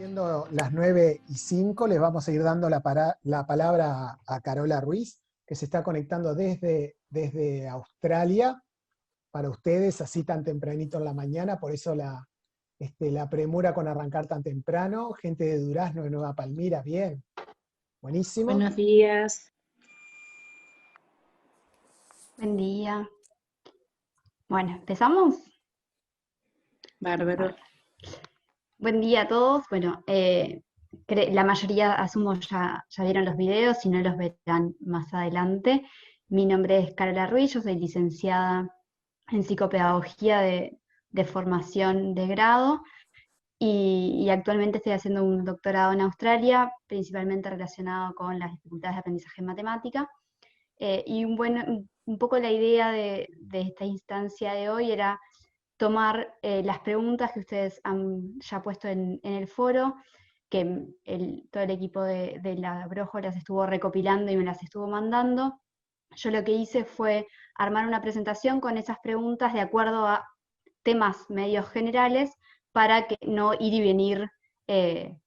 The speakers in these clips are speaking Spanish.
Siendo las 9:05, les vamos a ir dando la palabra a Carola Ruiz, que se está conectando desde Australia para ustedes, así tan tempranito en la mañana, por eso la premura con arrancar tan temprano. Gente de Durazno, de Nueva Palmira, bien, buenísimo. Buenos días. Buen día. Bueno, ¿empezamos? Bárbaro. Buen día a todos. Bueno, la mayoría, asumo, ya vieron los videos, si no los verán más adelante. Mi nombre es Carola Ruiz, yo soy licenciada en psicopedagogía de formación de grado y actualmente estoy haciendo un doctorado en Australia, principalmente relacionado con las dificultades de aprendizaje en matemática. Y un poco la idea de esta instancia de hoy era tomar las preguntas que ustedes han ya puesto en el foro, que todo el equipo de la Brojo las estuvo recopilando y me las estuvo mandando. Yo lo que hice fue armar una presentación con esas preguntas de acuerdo a temas medios generales para que no ir y venir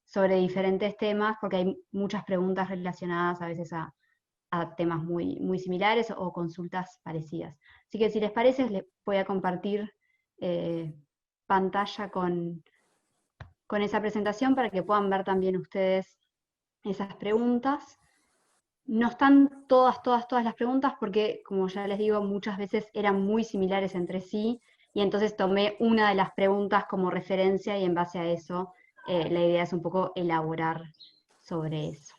sobre diferentes temas, porque hay muchas preguntas relacionadas a veces a temas muy similares o consultas parecidas. Así que si les parece, les voy a compartir pantalla con esa presentación para que puedan ver también ustedes esas preguntas. No están todas las preguntas porque, como ya les digo, muchas veces eran muy similares entre sí, y entonces tomé una de las preguntas como referencia y en base a eso la idea es un poco elaborar sobre eso.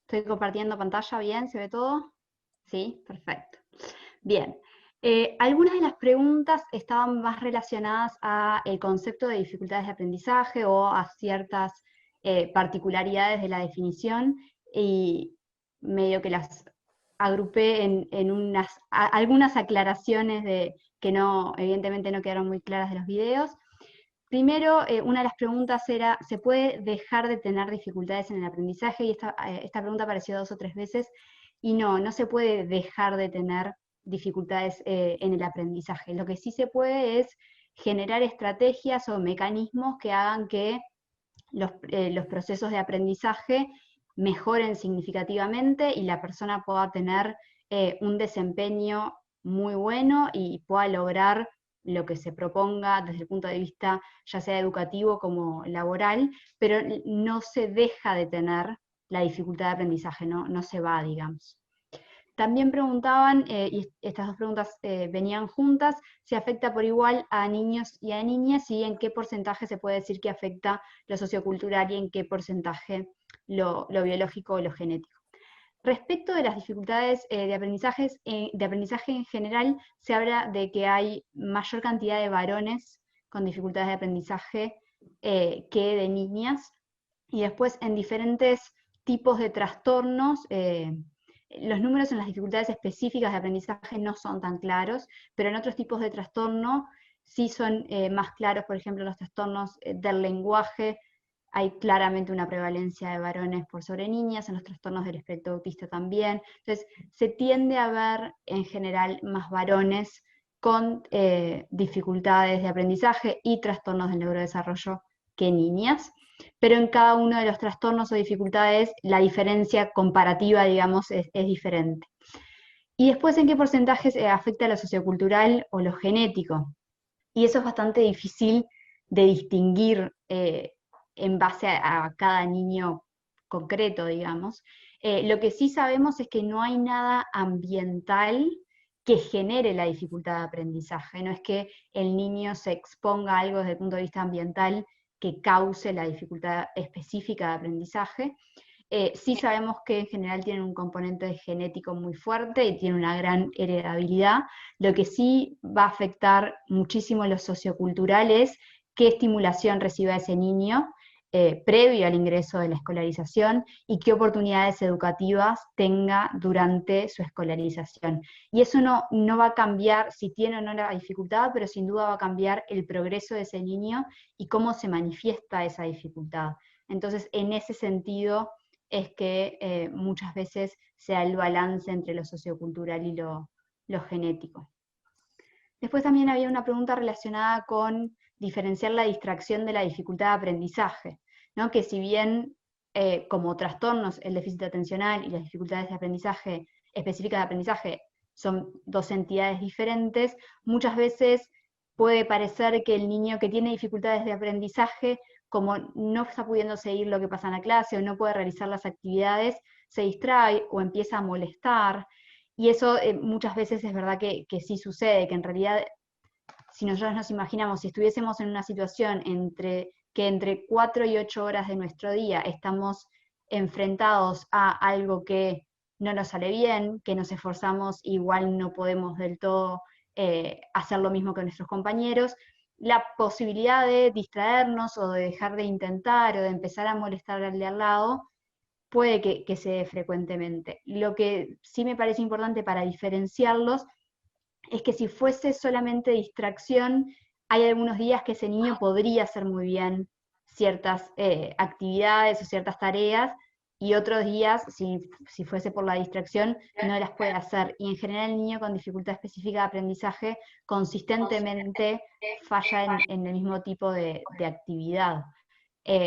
¿Estoy compartiendo pantalla bien? ¿Se ve todo? Sí, perfecto. Bien. Algunas de las preguntas estaban más relacionadas al concepto de dificultades de aprendizaje o a ciertas particularidades de la definición, y medio que las agrupé en algunas aclaraciones que no, evidentemente no quedaron muy claras de los videos. Primero, una de las preguntas era, ¿se puede dejar de tener dificultades en el aprendizaje? Y esta pregunta apareció 2 o 3 veces, y no se puede dejar de tener dificultades en el aprendizaje. Lo que sí se puede es generar estrategias o mecanismos que hagan que los procesos de aprendizaje mejoren significativamente y la persona pueda tener un desempeño muy bueno y pueda lograr lo que se proponga desde el punto de vista ya sea educativo como laboral, pero no se deja de tener la dificultad de aprendizaje, no se va, digamos. También preguntaban, y estas dos preguntas venían juntas, si afecta por igual a niños y a niñas, y en qué porcentaje se puede decir que afecta lo sociocultural y en qué porcentaje lo biológico o lo genético. Respecto de las dificultades de aprendizaje en general, se habla de que hay mayor cantidad de varones con dificultades de aprendizaje que de niñas, y después en diferentes tipos de trastornos, los números en las dificultades específicas de aprendizaje no son tan claros, pero en otros tipos de trastorno sí son más claros. Por ejemplo, en los trastornos del lenguaje hay claramente una prevalencia de varones por sobre niñas, en los trastornos del espectro autista también. Entonces, se tiende a ver en general más varones con dificultades de aprendizaje y trastornos del neurodesarrollo que niñas, pero en cada uno de los trastornos o dificultades la diferencia comparativa, digamos, es diferente. Y después, ¿en qué porcentaje afecta lo sociocultural o lo genético? Y eso es bastante difícil de distinguir en base a cada niño concreto, digamos. Lo que sí sabemos es que no hay nada ambiental que genere la dificultad de aprendizaje. No es que el niño se exponga a algo desde el punto de vista ambiental que cause la dificultad específica de aprendizaje. Sí sabemos que en general tienen un componente genético muy fuerte y tienen una gran heredabilidad. Lo que sí va a afectar muchísimo los socioculturales, qué estimulación reciba ese niño previo al ingreso de la escolarización y qué oportunidades educativas tenga durante su escolarización. Y eso no va a cambiar si tiene o no la dificultad, pero sin duda va a cambiar el progreso de ese niño y cómo se manifiesta esa dificultad. Entonces, en ese sentido es que muchas veces sea el balance entre lo sociocultural y lo genético. Después también había una pregunta relacionada con diferenciar la distracción de la dificultad de aprendizaje, ¿no? Que si bien como trastornos el déficit atencional y las dificultades de aprendizaje, específicas de aprendizaje, son dos entidades diferentes, muchas veces puede parecer que el niño que tiene dificultades de aprendizaje, como no está pudiendo seguir lo que pasa en la clase o no puede realizar las actividades, se distrae o empieza a molestar. Y eso muchas veces es verdad que sí sucede, que en realidad, si nosotros nos imaginamos, si estuviésemos en una situación que entre 4 y 8 horas de nuestro día estamos enfrentados a algo que no nos sale bien, que nos esforzamos, igual no podemos del todo hacer lo mismo que nuestros compañeros, la posibilidad de distraernos o de dejar de intentar o de empezar a molestar al de al lado puede que se dé frecuentemente. Lo que sí me parece importante para diferenciarlos es que si fuese solamente distracción, hay algunos días que ese niño podría hacer muy bien ciertas actividades o ciertas tareas, y otros días, si fuese por la distracción, no las puede hacer. Y en general el niño con dificultad específica de aprendizaje consistentemente falla en el mismo tipo de actividad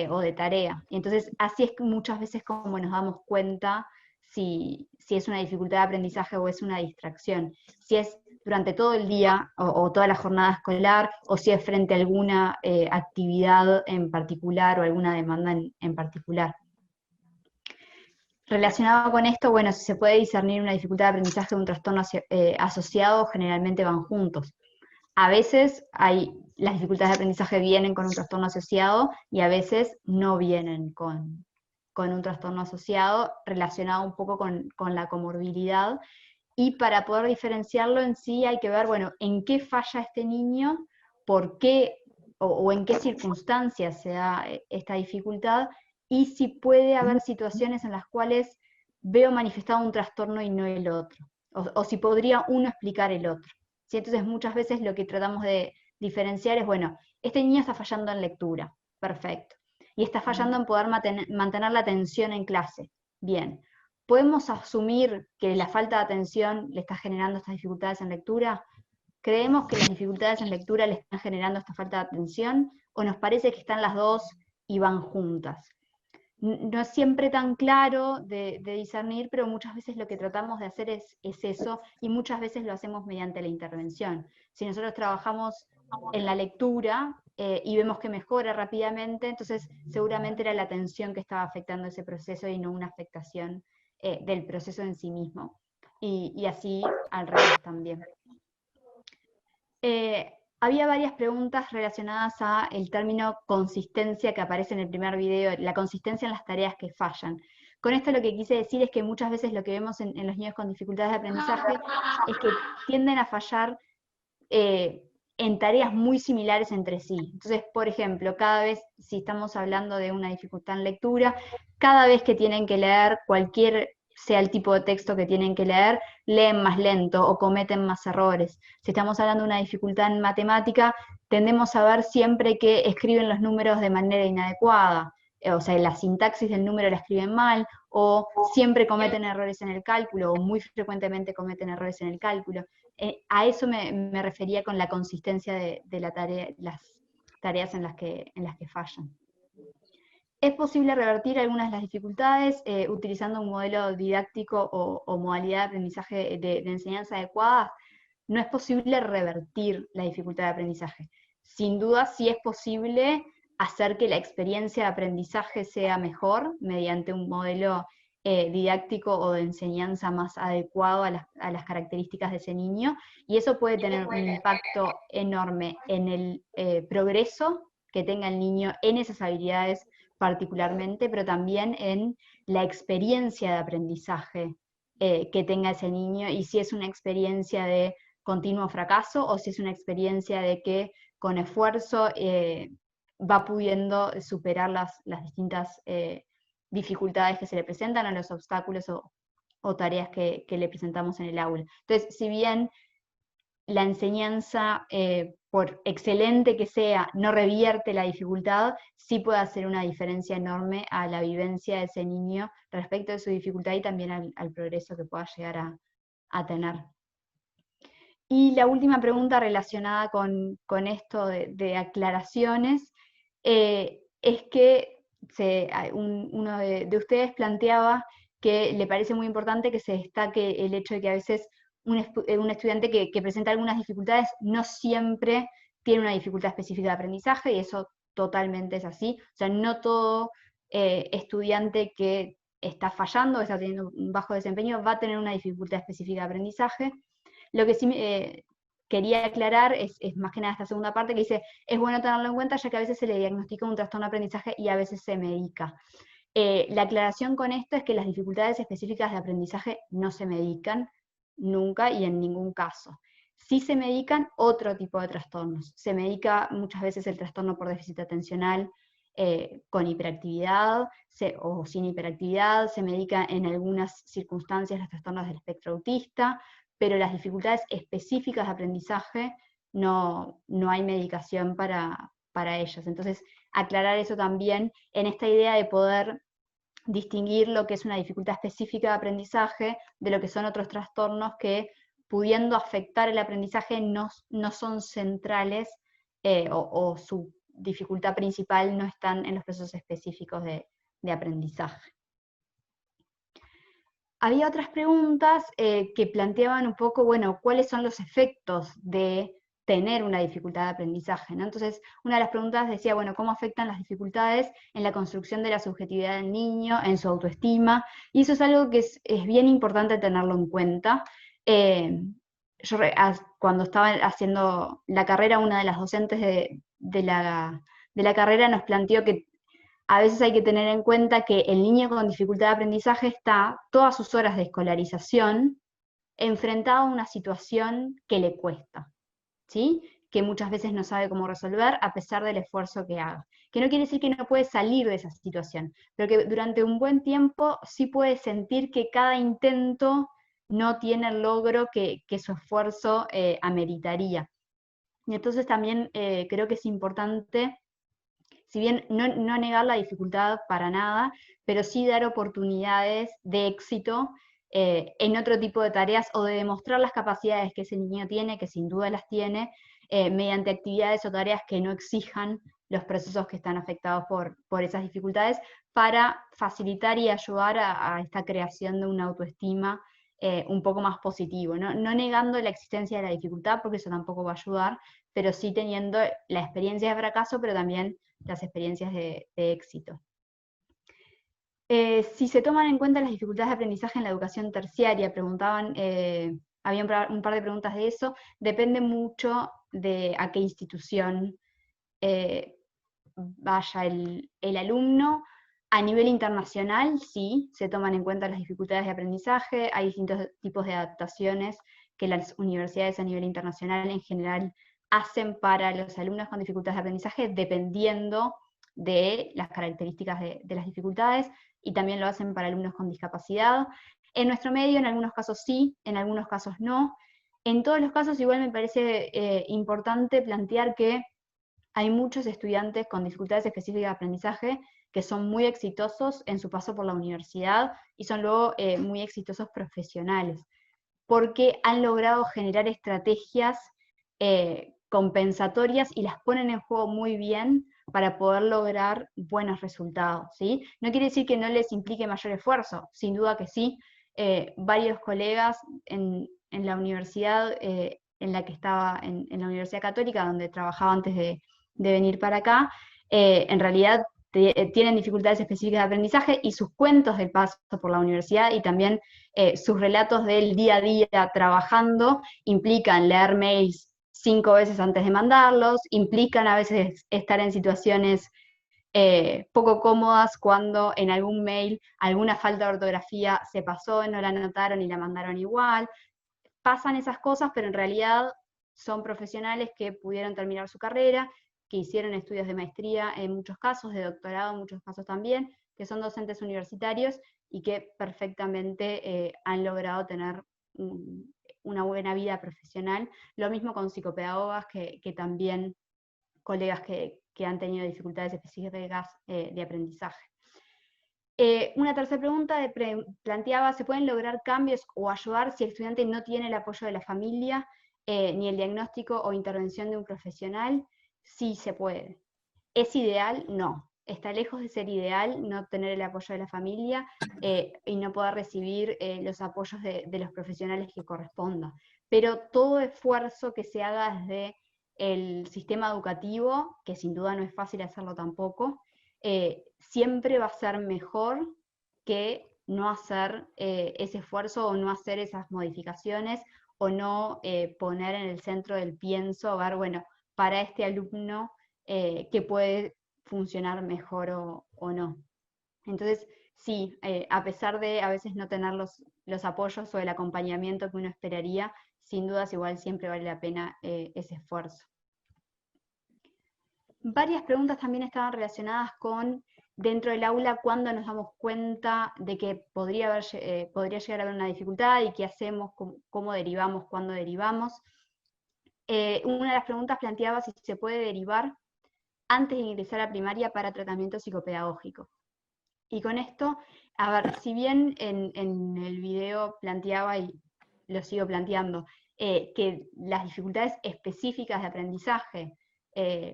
o de tarea. Y entonces así es muchas veces como nos damos cuenta si es una dificultad de aprendizaje o es una distracción. Si es durante todo el día o toda la jornada escolar, o si es frente a alguna actividad en particular o alguna demanda en particular. Relacionado con esto, bueno, si se puede discernir una dificultad de aprendizaje de un trastorno asociado, generalmente van juntos. A veces las dificultades de aprendizaje vienen con un trastorno asociado y a veces no vienen con un trastorno asociado, relacionado un poco con la comorbilidad. Y para poder diferenciarlo en sí hay que ver, bueno, en qué falla este niño, por qué o en qué circunstancias se da esta dificultad, y si puede haber situaciones en las cuales veo manifestado un trastorno y no el otro, o si podría uno explicar el otro. ¿Sí? Entonces muchas veces lo que tratamos de diferenciar es, bueno, este niño está fallando en lectura, perfecto, y está fallando en poder mantener la atención en clase, bien. ¿Podemos asumir que la falta de atención le está generando estas dificultades en lectura? ¿Creemos que las dificultades en lectura le están generando esta falta de atención? ¿O nos parece que están las dos y van juntas? No es siempre tan claro de discernir, pero muchas veces lo que tratamos de hacer es eso, y muchas veces lo hacemos mediante la intervención. Si nosotros trabajamos en la lectura y vemos que mejora rápidamente, entonces seguramente era la atención que estaba afectando ese proceso y no una afectación del proceso en sí mismo. Y así al revés también. Había varias preguntas relacionadas a el término consistencia que aparece en el primer video, la consistencia en las tareas que fallan. Con esto lo que quise decir es que muchas veces lo que vemos en los niños con dificultades de aprendizaje es que tienden a fallar en tareas muy similares entre sí. Entonces, por ejemplo, cada vez, si estamos hablando de una dificultad en lectura, cada vez que tienen que leer sea el tipo de texto que tienen que leer, leen más lento o cometen más errores. Si estamos hablando de una dificultad en matemática, tendemos a ver siempre que escriben los números de manera inadecuada, o sea, la sintaxis del número la escriben mal, o siempre cometen errores en el cálculo, o muy frecuentemente cometen errores en el cálculo. A eso me refería con la consistencia de la tarea, las tareas en las que fallan. Es posible revertir algunas de las dificultades utilizando un modelo didáctico o modalidad de aprendizaje de enseñanza adecuada. No es posible revertir la dificultad de aprendizaje. Sin duda sí es posible hacer que la experiencia de aprendizaje sea mejor mediante un modelo didáctico o de enseñanza más adecuado a las características de ese niño, y eso puede tener un impacto enorme en el progreso que tenga el niño en esas habilidades particularmente, pero también en la experiencia de aprendizaje que tenga ese niño, y si es una experiencia de continuo fracaso o si es una experiencia de que con esfuerzo va pudiendo superar las distintas dificultades que se le presentan, o los obstáculos o tareas que le presentamos en el aula. Entonces, si bien la enseñanza, por excelente que sea, no revierte la dificultad, sí puede hacer una diferencia enorme a la vivencia de ese niño respecto de su dificultad y también al progreso que pueda llegar a tener. Y la última pregunta relacionada con esto de aclaraciones, es que uno de ustedes planteaba que le parece muy importante que se destaque el hecho de que a veces un estudiante que presenta algunas dificultades no siempre tiene una dificultad específica de aprendizaje, y eso totalmente es así. O sea, no todo estudiante que está fallando, que está teniendo un bajo desempeño, va a tener una dificultad específica de aprendizaje. Lo que sí quería aclarar es más que nada esta segunda parte que dice, es bueno tenerlo en cuenta ya que a veces se le diagnostica un trastorno de aprendizaje y a veces se medica. La aclaración con esto es que las dificultades específicas de aprendizaje no se medican nunca y en ningún caso. Sí se medican otro tipo de trastornos. Se medica muchas veces el trastorno por déficit atencional con hiperactividad o sin hiperactividad, se medica en algunas circunstancias los trastornos del espectro autista, pero las dificultades específicas de aprendizaje no hay medicación para ellas. Entonces, aclarar eso también en esta idea de poder distinguir lo que es una dificultad específica de aprendizaje de lo que son otros trastornos que, pudiendo afectar el aprendizaje, no son centrales o su dificultad principal no están en los procesos específicos de aprendizaje. Había otras preguntas que planteaban un poco, bueno, cuáles son los efectos de tener una dificultad de aprendizaje, ¿no? Entonces, una de las preguntas decía, bueno, ¿cómo afectan las dificultades en la construcción de la subjetividad del niño, en su autoestima? Y eso es algo que es bien importante tenerlo en cuenta. Yo cuando estaba haciendo la carrera, una de las docentes de la carrera nos planteó que a veces hay que tener en cuenta que el niño con dificultad de aprendizaje está todas sus horas de escolarización enfrentado a una situación que le cuesta, ¿sí? Que muchas veces no sabe cómo resolver a pesar del esfuerzo que haga. Que no quiere decir que no puede salir de esa situación, pero que durante un buen tiempo sí puede sentir que cada intento no tiene el logro que su esfuerzo ameritaría. Y entonces también creo que es importante, si bien no negar la dificultad para nada, pero sí dar oportunidades de éxito en otro tipo de tareas o de demostrar las capacidades que ese niño tiene, que sin duda las tiene, mediante actividades o tareas que no exijan los procesos que están afectados por esas dificultades, para facilitar y ayudar a esta creación de una autoestima un poco más positivo, ¿no? No negando la existencia de la dificultad, porque eso tampoco va a ayudar, pero sí teniendo la experiencia de fracaso, pero también las experiencias de éxito. Si se toman en cuenta las dificultades de aprendizaje en la educación terciaria, preguntaban, había un par de preguntas de eso, depende mucho de a qué institución vaya el alumno. A nivel internacional, sí, se toman en cuenta las dificultades de aprendizaje, hay distintos tipos de adaptaciones que las universidades a nivel internacional en general hacen para los alumnos con dificultades de aprendizaje, dependiendo de las características de las dificultades, y también lo hacen para alumnos con discapacidad. En nuestro medio, en algunos casos sí, en algunos casos no. En todos los casos, igual me parece importante plantear que hay muchos estudiantes con dificultades específicas de aprendizaje que son muy exitosos en su paso por la universidad y son luego muy exitosos profesionales, porque han logrado generar estrategias compensatorias y las ponen en juego muy bien para poder lograr buenos resultados, ¿sí? No quiere decir que no les implique mayor esfuerzo, sin duda que sí. Varios colegas en la universidad en la que estaba, en la Universidad Católica, donde trabajaba antes de venir para acá, en realidad tienen dificultades específicas de aprendizaje, y sus cuentos del paso por la universidad y también sus relatos del día a día trabajando implican leer mails 5 veces antes de mandarlos, implican a veces estar en situaciones poco cómodas cuando en algún mail alguna falta de ortografía se pasó, no la anotaron y la mandaron igual. Pasan esas cosas, pero en realidad son profesionales que pudieron terminar su carrera, que hicieron estudios de maestría en muchos casos, de doctorado en muchos casos también, que son docentes universitarios y que perfectamente han logrado tener una buena vida profesional. Lo mismo con psicopedagogas, que también colegas que han tenido dificultades específicas de aprendizaje. Una tercera pregunta planteaba, ¿se pueden lograr cambios o ayudar si el estudiante no tiene el apoyo de la familia? ni el diagnóstico o intervención de un profesional, sí se puede. ¿Es ideal? No. Está lejos de ser ideal no tener el apoyo de la familia y no poder recibir los apoyos de los profesionales que corresponda. Pero todo esfuerzo que se haga desde el sistema educativo, que sin duda no es fácil hacerlo tampoco, siempre va a ser mejor que no hacer ese esfuerzo o no hacer esas modificaciones o no poner en el centro del pienso, ver, bueno, para este alumno qué puede funcionar mejor o no. Entonces, sí, a pesar de a veces no tener los apoyos o el acompañamiento que uno esperaría, sin dudas igual siempre vale la pena ese esfuerzo. Varias preguntas también estaban relacionadas con dentro del aula cuándo nos damos cuenta de que podría llegar a haber una dificultad y qué hacemos, cómo derivamos, cuándo derivamos. Una de las preguntas planteaba si se puede derivar antes de ingresar a primaria para tratamiento psicopedagógico. Y con esto, a ver, si bien en el video planteaba, y lo sigo planteando, que las dificultades específicas de aprendizaje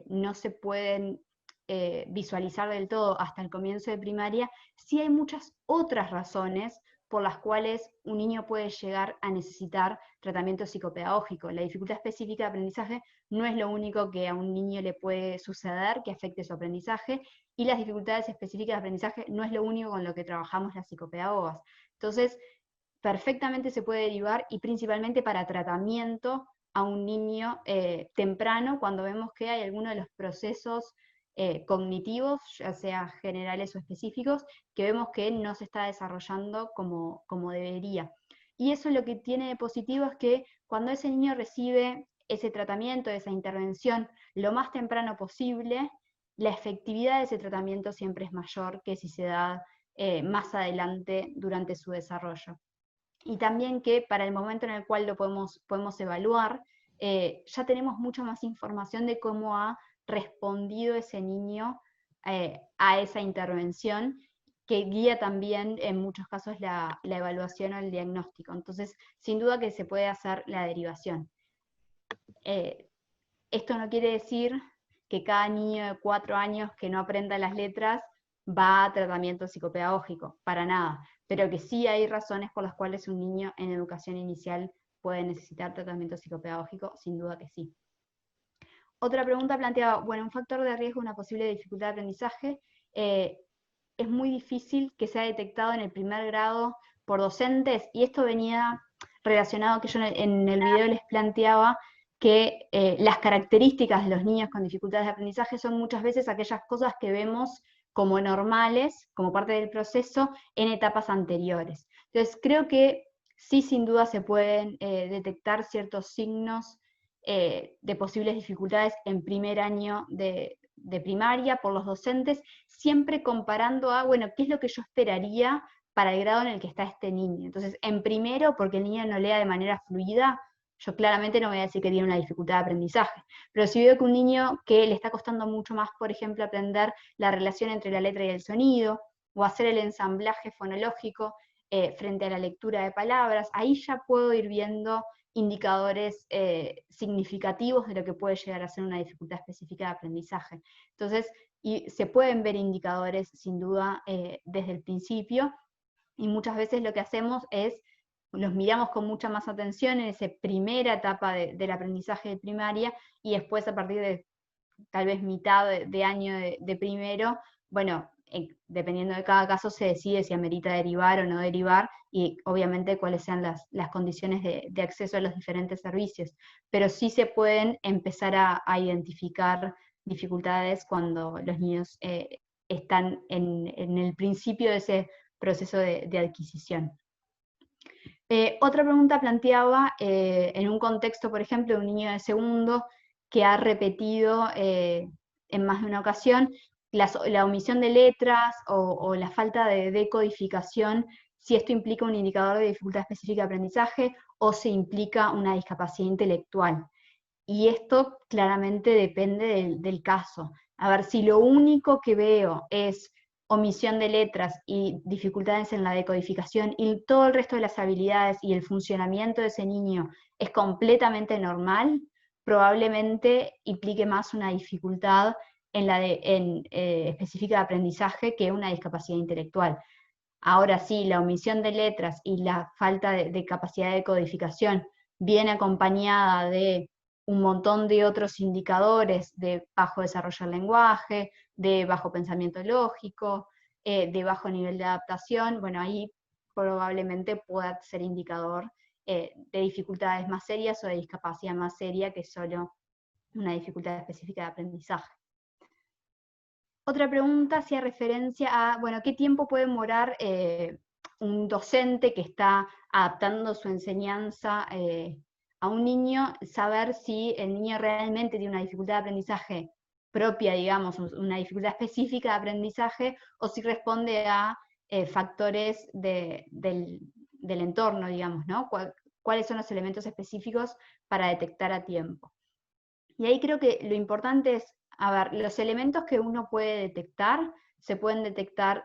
no se pueden visualizar del todo hasta el comienzo de primaria, sí hay muchas otras razones por las cuales un niño puede llegar a necesitar tratamiento psicopedagógico. La dificultad específica de aprendizaje no es lo único que a un niño le puede suceder que afecte su aprendizaje, y las dificultades específicas de aprendizaje no es lo único con lo que trabajamos las psicopedagogas. Entonces, perfectamente se puede derivar, y principalmente para tratamiento a un niño temprano, cuando vemos que hay alguno de los procesos cognitivos, ya sea generales o específicos, que vemos que no se está desarrollando como debería. Y eso lo que tiene de positivo es que cuando ese niño recibe ese tratamiento, esa intervención, lo más temprano posible, la efectividad de ese tratamiento siempre es mayor que si se da más adelante durante su desarrollo. Y también que para el momento en el cual lo podemos evaluar, ya tenemos mucha más información de cómo ha respondido ese niño a esa intervención, que guía también en muchos casos la evaluación o el diagnóstico. Entonces, sin duda que se puede hacer la derivación. Esto no quiere decir que cada niño de 4 años que no aprenda las letras va a tratamiento psicopedagógico, para nada, pero que sí hay razones por las cuales un niño en educación inicial puede necesitar tratamiento psicopedagógico, sin duda que sí. Otra pregunta planteaba, bueno, un factor de riesgo, una posible dificultad de aprendizaje, es muy difícil que sea detectado en el primer grado por docentes, y esto venía relacionado que yo en el video les planteaba que las características de los niños con dificultades de aprendizaje son muchas veces aquellas cosas que vemos como normales, como parte del proceso, en etapas anteriores. Entonces creo que sí, sin duda se pueden detectar ciertos signos de posibles dificultades en primer año de primaria por los docentes, siempre comparando a, bueno, ¿qué es lo que yo esperaría para el grado en el que está este niño? Entonces, en primero, porque el niño no lea de manera fluida, yo claramente no voy a decir que tiene una dificultad de aprendizaje, pero si veo que un niño que le está costando mucho más, por ejemplo, aprender la relación entre la letra y el sonido, o hacer el ensamblaje fonológico frente a la lectura de palabras, ahí ya puedo ir viendo indicadores significativos de lo que puede llegar a ser una dificultad específica de aprendizaje. Entonces, se pueden ver indicadores, sin duda, desde el principio, y muchas veces lo que hacemos es los miramos con mucha más atención en esa primera etapa del aprendizaje de primaria, y después a partir de tal vez mitad de año de primero, bueno, dependiendo de cada caso se decide si amerita derivar o no derivar, y obviamente cuáles sean las condiciones de acceso a los diferentes servicios. Pero sí se pueden empezar a identificar dificultades cuando los niños están en el principio de ese proceso de adquisición. Otra pregunta planteaba, en un contexto, por ejemplo, de un niño de segundo que ha repetido en más de una ocasión, la omisión de letras o la falta de decodificación, si esto implica un indicador de dificultad específica de aprendizaje o si implica una discapacidad intelectual. Y esto claramente depende del caso. A ver, si lo único que veo es omisión de letras y dificultades en la decodificación y todo el resto de las habilidades y el funcionamiento de ese niño es completamente normal, probablemente implique más una dificultad específica de aprendizaje que una discapacidad intelectual. Ahora sí, la omisión de letras y la falta de capacidad de codificación viene acompañada de un montón de otros indicadores de bajo desarrollo del lenguaje, de bajo pensamiento lógico, de bajo nivel de adaptación. Bueno, ahí probablemente pueda ser indicador de dificultades más serias o de discapacidad más seria que solo una dificultad específica de aprendizaje. Otra pregunta hacía referencia a, bueno, ¿qué tiempo puede demorar un docente que está adaptando su enseñanza a un niño, saber si el niño realmente tiene una dificultad de aprendizaje propia, digamos, una dificultad específica de aprendizaje, o si responde a factores del entorno, digamos, ¿no? ¿Cuáles son los elementos específicos para detectar a tiempo? Y ahí creo que lo importante es, a ver, los elementos que uno puede detectar, se pueden detectar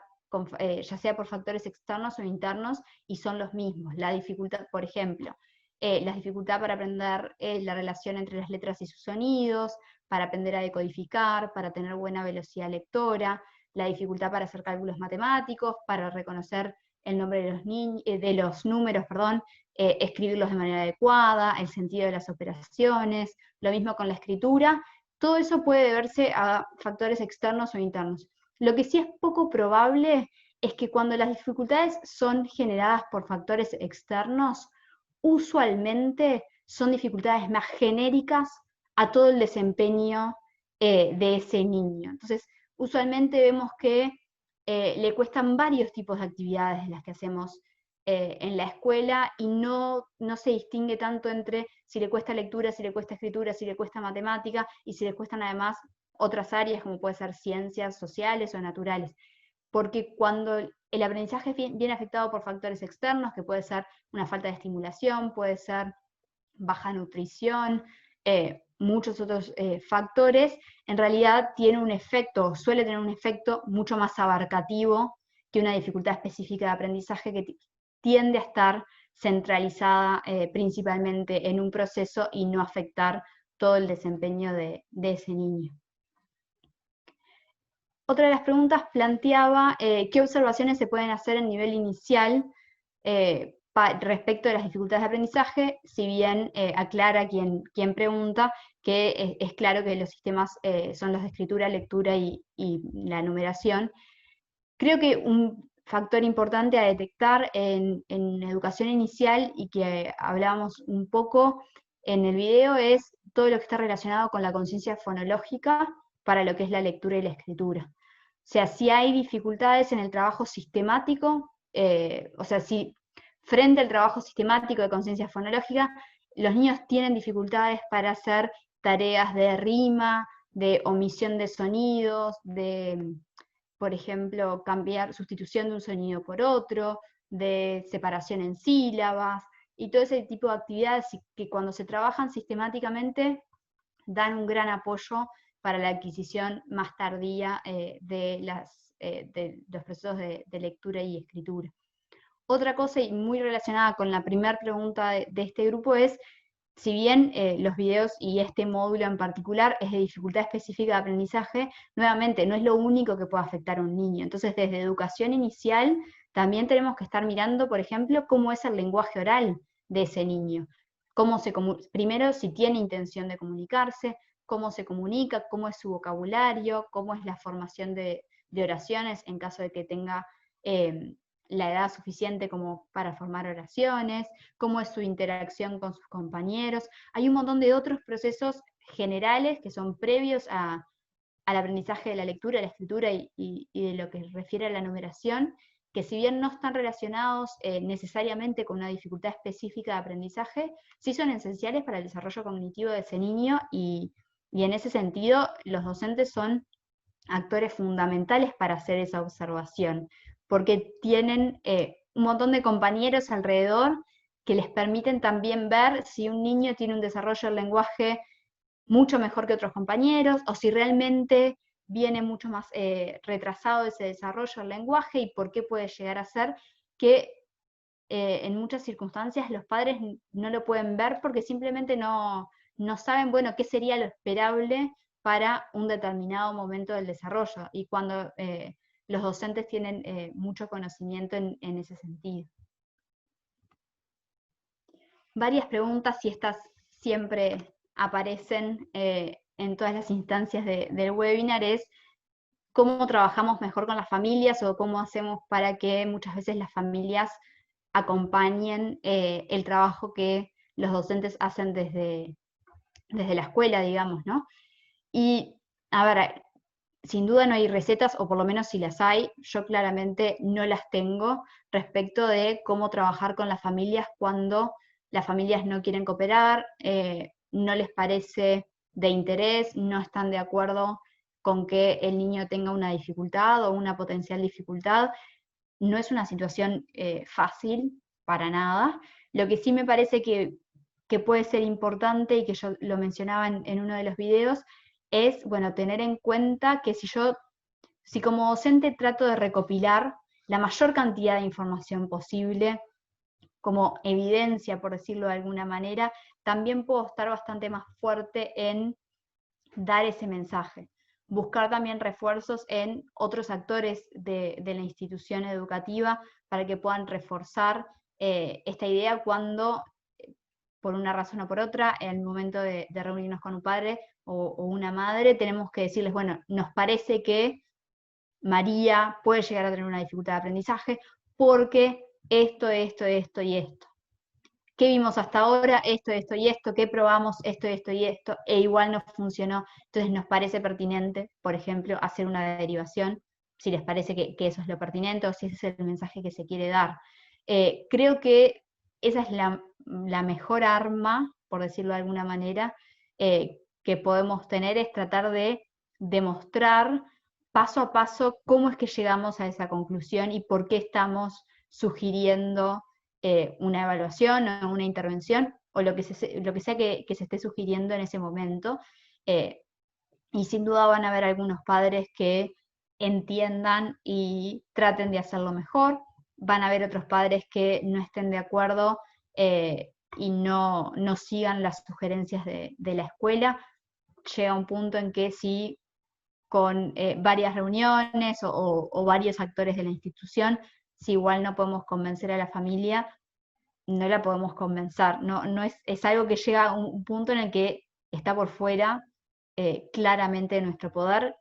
ya sea por factores externos o internos, y son los mismos. La dificultad, por ejemplo, la dificultad para aprender la relación entre las letras y sus sonidos, para aprender a decodificar, para tener buena velocidad lectora, la dificultad para hacer cálculos matemáticos, para reconocer el nombre de los números, perdón, escribirlos de manera adecuada, el sentido de las operaciones, lo mismo con la escritura. Todo eso puede deberse a factores externos o internos. Lo que sí es poco probable es que cuando las dificultades son generadas por factores externos, usualmente son dificultades más genéricas a todo el desempeño de ese niño. Entonces, usualmente vemos que le cuestan varios tipos de actividades las que hacemos en la escuela, y no se distingue tanto entre si le cuesta lectura, si le cuesta escritura, si le cuesta matemática, y si le cuestan además otras áreas como puede ser ciencias sociales o naturales. Porque cuando el aprendizaje viene afectado por factores externos, que puede ser una falta de estimulación, puede ser baja nutrición, muchos otros factores, en realidad tiene un efecto, suele tener un efecto mucho más abarcativo que una dificultad específica de aprendizaje que tiende a estar centralizada principalmente en un proceso y no afectar todo el desempeño de ese niño. Otra de las preguntas planteaba qué observaciones se pueden hacer en nivel inicial respecto de las dificultades de aprendizaje, si bien aclara quien pregunta que es claro que los sistemas son los de escritura, lectura y la numeración. Creo que un factor importante a detectar en educación inicial, y que hablábamos un poco en el video, es todo lo que está relacionado con la conciencia fonológica para lo que es la lectura y la escritura. O sea, si hay dificultades en el trabajo sistemático, o sea, si frente al trabajo sistemático de conciencia fonológica, los niños tienen dificultades para hacer tareas de rima, de omisión de sonidos, de, por ejemplo, sustitución de un sonido por otro, de separación en sílabas, y todo ese tipo de actividades que cuando se trabajan sistemáticamente dan un gran apoyo para la adquisición más tardía de los procesos de lectura y escritura. Otra cosa, y muy relacionada con la primera pregunta de este grupo, es, si bien los videos y este módulo en particular es de dificultad específica de aprendizaje, nuevamente no es lo único que puede afectar a un niño. Entonces, desde educación inicial también tenemos que estar mirando, por ejemplo, cómo es el lenguaje oral de ese niño. Primero, si tiene intención de comunicarse, cómo se comunica, cómo es su vocabulario, cómo es la formación de oraciones en caso de que tenga la edad suficiente como para formar oraciones, cómo es su interacción con sus compañeros. Hay un montón de otros procesos generales que son previos al aprendizaje de la lectura, la escritura y de lo que refiere a la numeración, que si bien no están relacionados necesariamente con una dificultad específica de aprendizaje, sí son esenciales para el desarrollo cognitivo de ese niño, y en ese sentido los docentes son actores fundamentales para hacer esa observación, porque tienen un montón de compañeros alrededor que les permiten también ver si un niño tiene un desarrollo del lenguaje mucho mejor que otros compañeros, o si realmente viene mucho más retrasado ese desarrollo del lenguaje y por qué puede llegar a ser que en muchas circunstancias los padres no lo pueden ver porque simplemente no saben, bueno, qué sería lo esperable para un determinado momento del desarrollo, y cuando los docentes tienen mucho conocimiento en ese sentido. Varias preguntas, y estas siempre aparecen en todas las instancias del webinar, es cómo trabajamos mejor con las familias o cómo hacemos para que muchas veces las familias acompañen el trabajo que los docentes hacen desde la escuela, digamos, ¿no? Y, a ver, sin duda no hay recetas, o por lo menos si las hay, yo claramente no las tengo respecto de cómo trabajar con las familias cuando las familias no quieren cooperar, no les parece de interés, no están de acuerdo con que el niño tenga una dificultad o una potencial dificultad. No es una situación fácil para nada. Lo que sí me parece que puede ser importante, y que yo lo mencionaba en uno de los videos, es, bueno, tener en cuenta que si como docente trato de recopilar la mayor cantidad de información posible, como evidencia, por decirlo de alguna manera, también puedo estar bastante más fuerte en dar ese mensaje. Buscar también refuerzos en otros actores de la institución educativa para que puedan reforzar esta idea cuando, por una razón o por otra, en el momento de reunirnos con un padre o una madre, tenemos que decirles, bueno, nos parece que María puede llegar a tener una dificultad de aprendizaje porque esto y esto. ¿Qué vimos hasta ahora? Esto y esto. ¿Qué probamos? Esto y esto. E igual no funcionó. Entonces nos parece pertinente, por ejemplo, hacer una derivación, si les parece que eso es lo pertinente o si ese es el mensaje que se quiere dar. Creo que esa es la mejor arma, por decirlo de alguna manera, que podemos tener, es tratar de demostrar paso a paso cómo es que llegamos a esa conclusión y por qué estamos sugiriendo una evaluación o una intervención, o lo que sea que se esté sugiriendo en ese momento. Y sin duda van a haber algunos padres que entiendan y traten de hacerlo mejor, van a haber otros padres que no estén de acuerdo y no sigan las sugerencias de la escuela. Llega un punto en que si con varias reuniones o varios actores de la institución, si igual no podemos convencer a la familia, no la podemos convencer. No es algo que llega a un punto en el que está por fuera claramente de nuestro poder,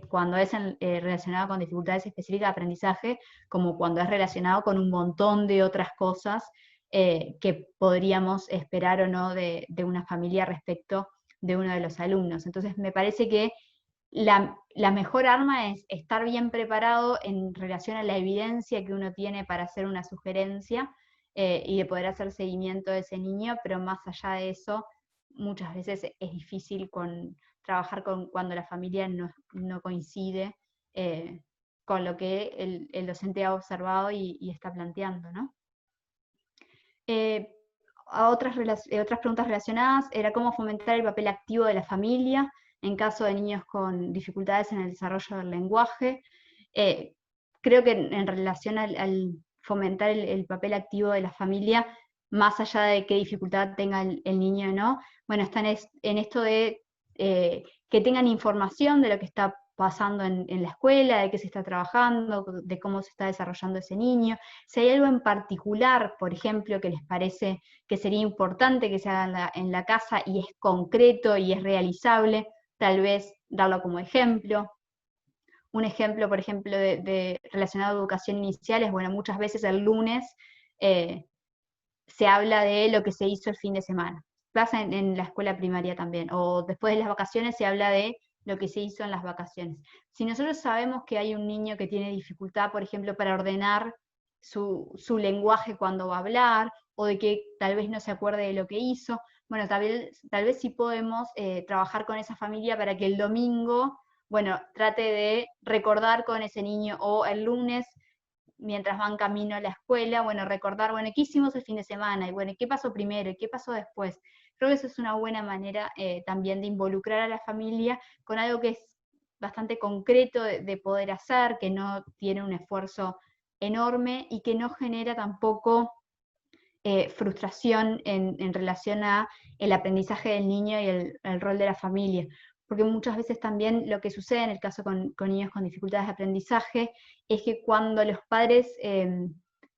cuando es relacionado con dificultades específicas de aprendizaje, como cuando es relacionado con un montón de otras cosas que podríamos esperar o no de una familia respecto de uno de los alumnos. Entonces me parece que la mejor arma es estar bien preparado en relación a la evidencia que uno tiene para hacer una sugerencia y de poder hacer seguimiento de ese niño, pero más allá de eso, muchas veces es difícil trabajar cuando la familia no coincide con lo que el docente ha observado y está planteando, ¿no? Otras preguntas relacionadas era cómo fomentar el papel activo de la familia en caso de niños con dificultades en el desarrollo del lenguaje. Creo que en relación al fomentar el papel activo de la familia, más allá de qué dificultad tenga el niño o no, bueno, están en esto de que tengan información de lo que está pasando en la escuela, de qué se está trabajando, de cómo se está desarrollando ese niño. Si hay algo en particular, por ejemplo, que les parece que sería importante que se haga en la casa y es concreto y es realizable, tal vez darlo como ejemplo. Un ejemplo, por ejemplo, relacionado a educación inicial es, bueno, muchas veces el lunes se habla de lo que se hizo el fin de semana. Pasa en la escuela primaria también, o después de las vacaciones se habla de lo que se hizo en las vacaciones. Si nosotros sabemos que hay un niño que tiene dificultad, por ejemplo, para ordenar su lenguaje cuando va a hablar, o de que tal vez no se acuerde de lo que hizo, bueno, tal vez sí podemos trabajar con esa familia para que el domingo, bueno, trate de recordar con ese niño, o el lunes, mientras van camino a la escuela, bueno, recordar, bueno, ¿qué hicimos el fin de semana? Y bueno, ¿qué pasó primero? ¿Y qué pasó después? Creo que eso es una buena manera también de involucrar a la familia con algo que es bastante concreto de poder hacer, que no tiene un esfuerzo enorme y que no genera tampoco frustración en relación a el aprendizaje del niño y el rol de la familia. Porque muchas veces también lo que sucede en el caso con niños con dificultades de aprendizaje es que cuando los padres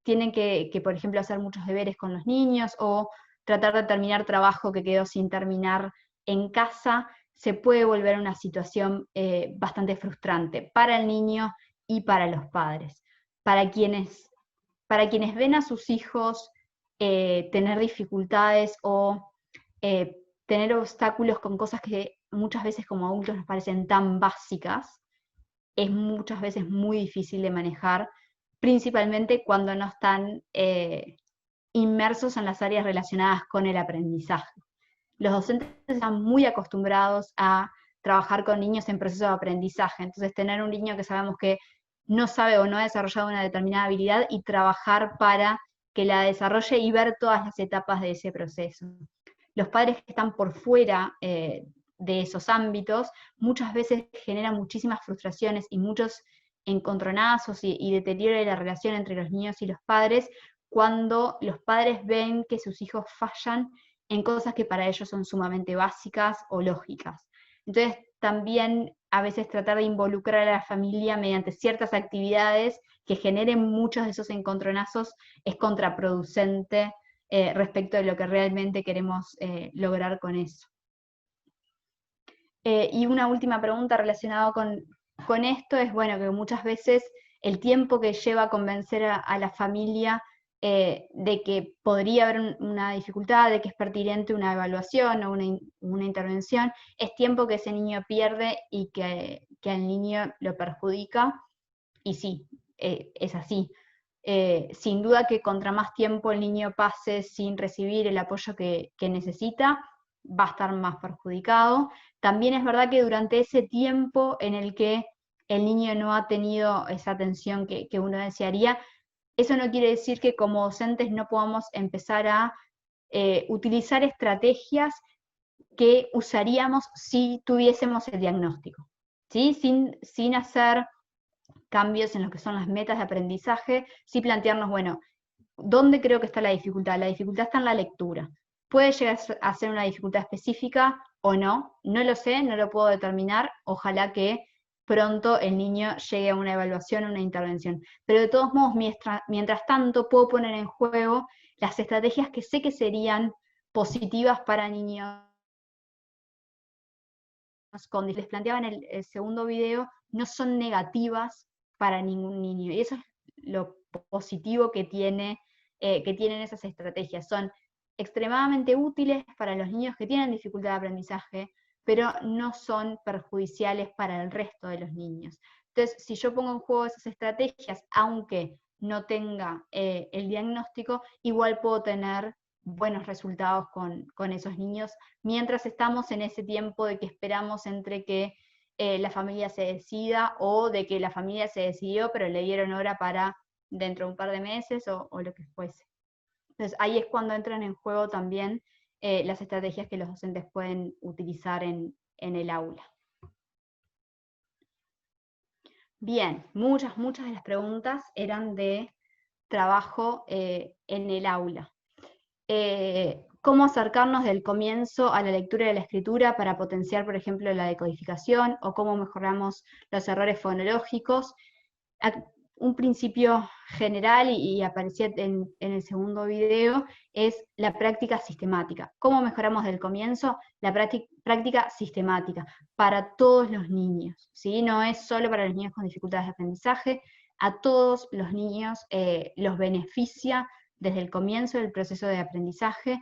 tienen que, por ejemplo, hacer muchos deberes con los niños o tratar de terminar trabajo que quedó sin terminar en casa, se puede volver una situación bastante frustrante para el niño y para los padres. Para quienes ven a sus hijos tener dificultades o tener obstáculos con cosas que muchas veces como adultos nos parecen tan básicas, es muchas veces muy difícil de manejar, principalmente cuando no están inmersos en las áreas relacionadas con el aprendizaje. Los docentes están muy acostumbrados a trabajar con niños en proceso de aprendizaje, entonces tener un niño que sabemos que no sabe o no ha desarrollado una determinada habilidad y trabajar para que la desarrolle y ver todas las etapas de ese proceso. Los padres que están por fuera de esos ámbitos muchas veces generan muchísimas frustraciones y muchos encontronazos y deterioro de la relación entre los niños y los padres cuando los padres ven que sus hijos fallan en cosas que para ellos son sumamente básicas o lógicas. Entonces, también a veces tratar de involucrar a la familia mediante ciertas actividades que generen muchos de esos encontronazos es contraproducente respecto de lo que realmente queremos lograr con eso. Y una última pregunta relacionada con esto es, bueno, que muchas veces el tiempo que lleva convencer a la familia de que podría haber una dificultad, de que es pertinente una evaluación o una intervención, es tiempo que ese niño pierde y que al niño lo perjudica, y sí, es así. Sin duda que contra más tiempo el niño pase sin recibir el apoyo que necesita, va a estar más perjudicado. También es verdad que durante ese tiempo en el que el niño no ha tenido esa atención que uno desearía, eso no quiere decir que como docentes no podamos empezar a utilizar estrategias que usaríamos si tuviésemos el diagnóstico, ¿sí? Sin hacer cambios en lo que son las metas de aprendizaje, sí plantearnos, bueno, ¿dónde creo que está la dificultad? La dificultad está en la lectura. Puede llegar a ser una dificultad específica o no, no lo sé, no lo puedo determinar, ojalá que pronto el niño llegue a una evaluación, a una intervención. Pero de todos modos, mientras tanto, puedo poner en juego las estrategias que sé que serían positivas para niños. Como les planteaba en el segundo video, no son negativas para ningún niño. Y eso es lo positivo que tienen esas estrategias. Son extremadamente útiles para los niños que tienen dificultad de aprendizaje, pero no son perjudiciales para el resto de los niños. Entonces, si yo pongo en juego esas estrategias, aunque no tenga el diagnóstico, igual puedo tener buenos resultados con esos niños, mientras estamos en ese tiempo de que esperamos entre que la familia se decida o de que la familia se decidió, pero le dieron hora para dentro de un par de meses o lo que fuese. Entonces ahí es cuando entran en juego también las estrategias que los docentes pueden utilizar en el aula. Bien, muchas de las preguntas eran de trabajo en el aula. Cómo acercarnos del comienzo a la lectura y a la escritura para potenciar, por ejemplo, la decodificación, o cómo mejoramos los errores fonológicos. Un principio general, y aparecía en el segundo video, es la práctica sistemática. ¿Cómo mejoramos del comienzo? La práctica sistemática para todos los niños, ¿sí? No es solo para los niños con dificultades de aprendizaje, a todos los niños los beneficia desde el comienzo del proceso de aprendizaje,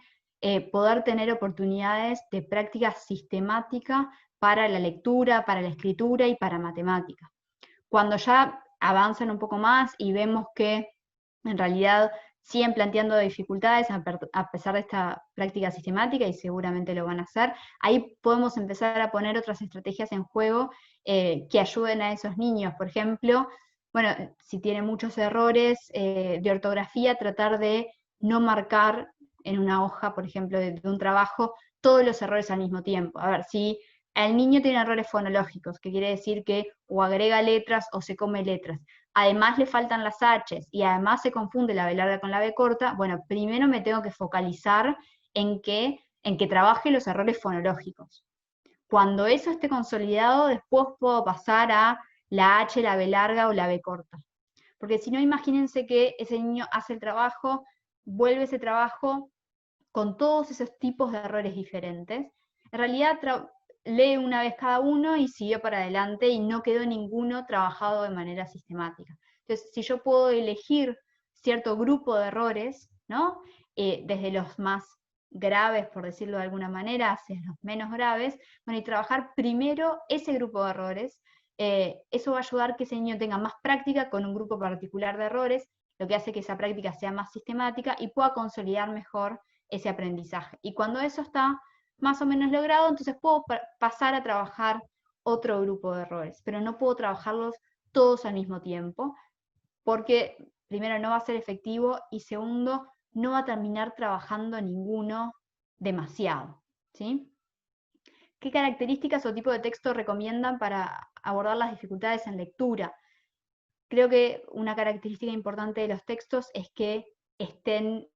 poder tener oportunidades de práctica sistemática para la lectura, para la escritura y para matemática. Cuando ya avanzan un poco más y vemos que en realidad siguen planteando dificultades a pesar de esta práctica sistemática, y seguramente lo van a hacer, ahí podemos empezar a poner otras estrategias en juego que ayuden a esos niños. Por ejemplo, bueno, si tienen muchos errores de ortografía, tratar de no marcar en una hoja, por ejemplo, de un trabajo, todos los errores al mismo tiempo. A ver, si el niño tiene errores fonológicos, que quiere decir que o agrega letras o se come letras. Además le faltan las H's y además se confunde la B larga con la B corta. Bueno, primero me tengo que focalizar en que trabaje los errores fonológicos. Cuando eso esté consolidado, después puedo pasar a la H, la B larga o la B corta. Porque si no, imagínense que ese niño hace el trabajo, vuelve ese trabajo con todos esos tipos de errores diferentes. En realidad lee una vez cada uno y siguió para adelante y no quedó ninguno trabajado de manera sistemática. Entonces, si yo puedo elegir cierto grupo de errores, ¿no? Desde los más graves, por decirlo de alguna manera, hacia los menos graves, bueno, y trabajar primero ese grupo de errores, eso va a ayudar que ese niño tenga más práctica con un grupo particular de errores, lo que hace que esa práctica sea más sistemática y pueda consolidar mejor ese aprendizaje. Y cuando eso está más o menos logrado, entonces puedo pasar a trabajar otro grupo de errores, pero no puedo trabajarlos todos al mismo tiempo, porque primero no va a ser efectivo y segundo, no va a terminar trabajando ninguno demasiado, ¿sí? ¿Qué características o tipo de texto recomiendan para abordar las dificultades en lectura? Creo que una característica importante de los textos es que estén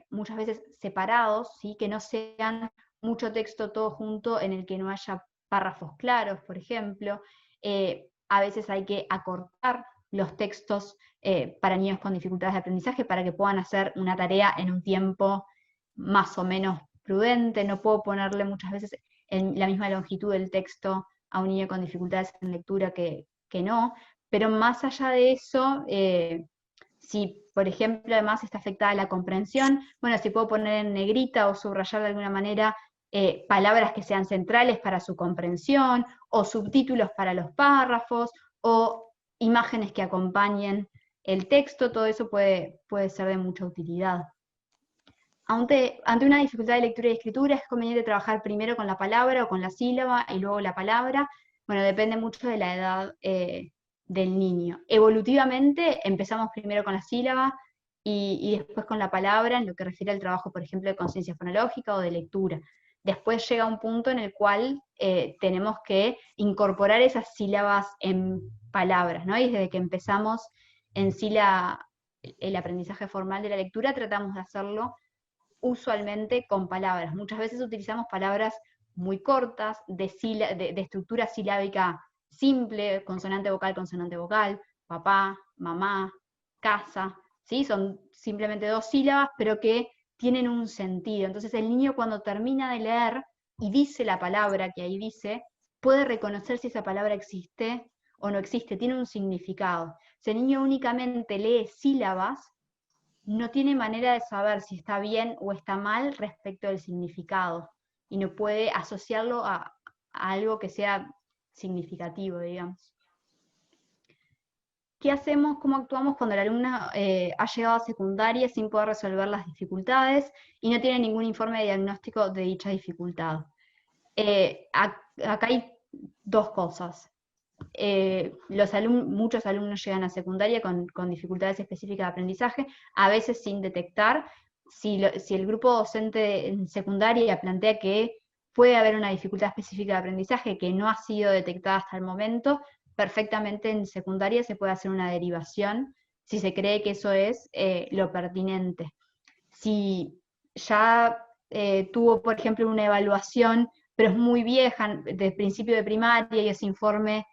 muchas veces separados, ¿sí? Que no sean mucho texto todo junto en el que no haya párrafos claros, por ejemplo. A veces hay que acortar los textos para niños con dificultades de aprendizaje para que puedan hacer una tarea en un tiempo más o menos prudente. No puedo ponerle muchas veces en la misma longitud del texto a un niño con dificultades en lectura que no, pero más allá de eso, si por ejemplo además está afectada la comprensión, bueno, si puedo poner en negrita o subrayar de alguna manera palabras que sean centrales para su comprensión, o subtítulos para los párrafos, o imágenes que acompañen el texto, todo eso puede ser de mucha utilidad. Ante una dificultad de lectura y escritura, es conveniente trabajar primero con la palabra o con la sílaba y luego la palabra. Bueno, depende mucho de la edad del niño. Evolutivamente empezamos primero con la sílaba y después con la palabra en lo que refiere al trabajo, por ejemplo, de conciencia fonológica o de lectura. Después llega un punto en el cual tenemos que incorporar esas sílabas en palabras, ¿no? Y desde que empezamos en sí el aprendizaje formal de la lectura, tratamos de hacerlo usualmente con palabras. Muchas veces utilizamos palabras muy cortas, de estructura silábica simple, consonante vocal, papá, mamá, casa, ¿sí? Son simplemente 2 sílabas, pero que tienen un sentido. Entonces el niño cuando termina de leer y dice la palabra que ahí dice, puede reconocer si esa palabra existe o no existe, tiene un significado. Si el niño únicamente lee sílabas, no tiene manera de saber si está bien o está mal respecto del significado, y no puede asociarlo a algo que sea significativo, digamos. ¿Qué hacemos, cómo actuamos cuando el alumno ha llegado a secundaria sin poder resolver las dificultades y no tiene ningún informe de diagnóstico de dicha dificultad? Acá hay 2 cosas. Muchos alumnos llegan a secundaria con dificultades específicas de aprendizaje, a veces sin detectar. Si el grupo docente en secundaria plantea que puede haber una dificultad específica de aprendizaje que no ha sido detectada hasta el momento, perfectamente en secundaria se puede hacer una derivación si se cree que eso es lo pertinente. Si ya tuvo, por ejemplo, una evaluación, pero es muy vieja, de principio de primaria, y ese informe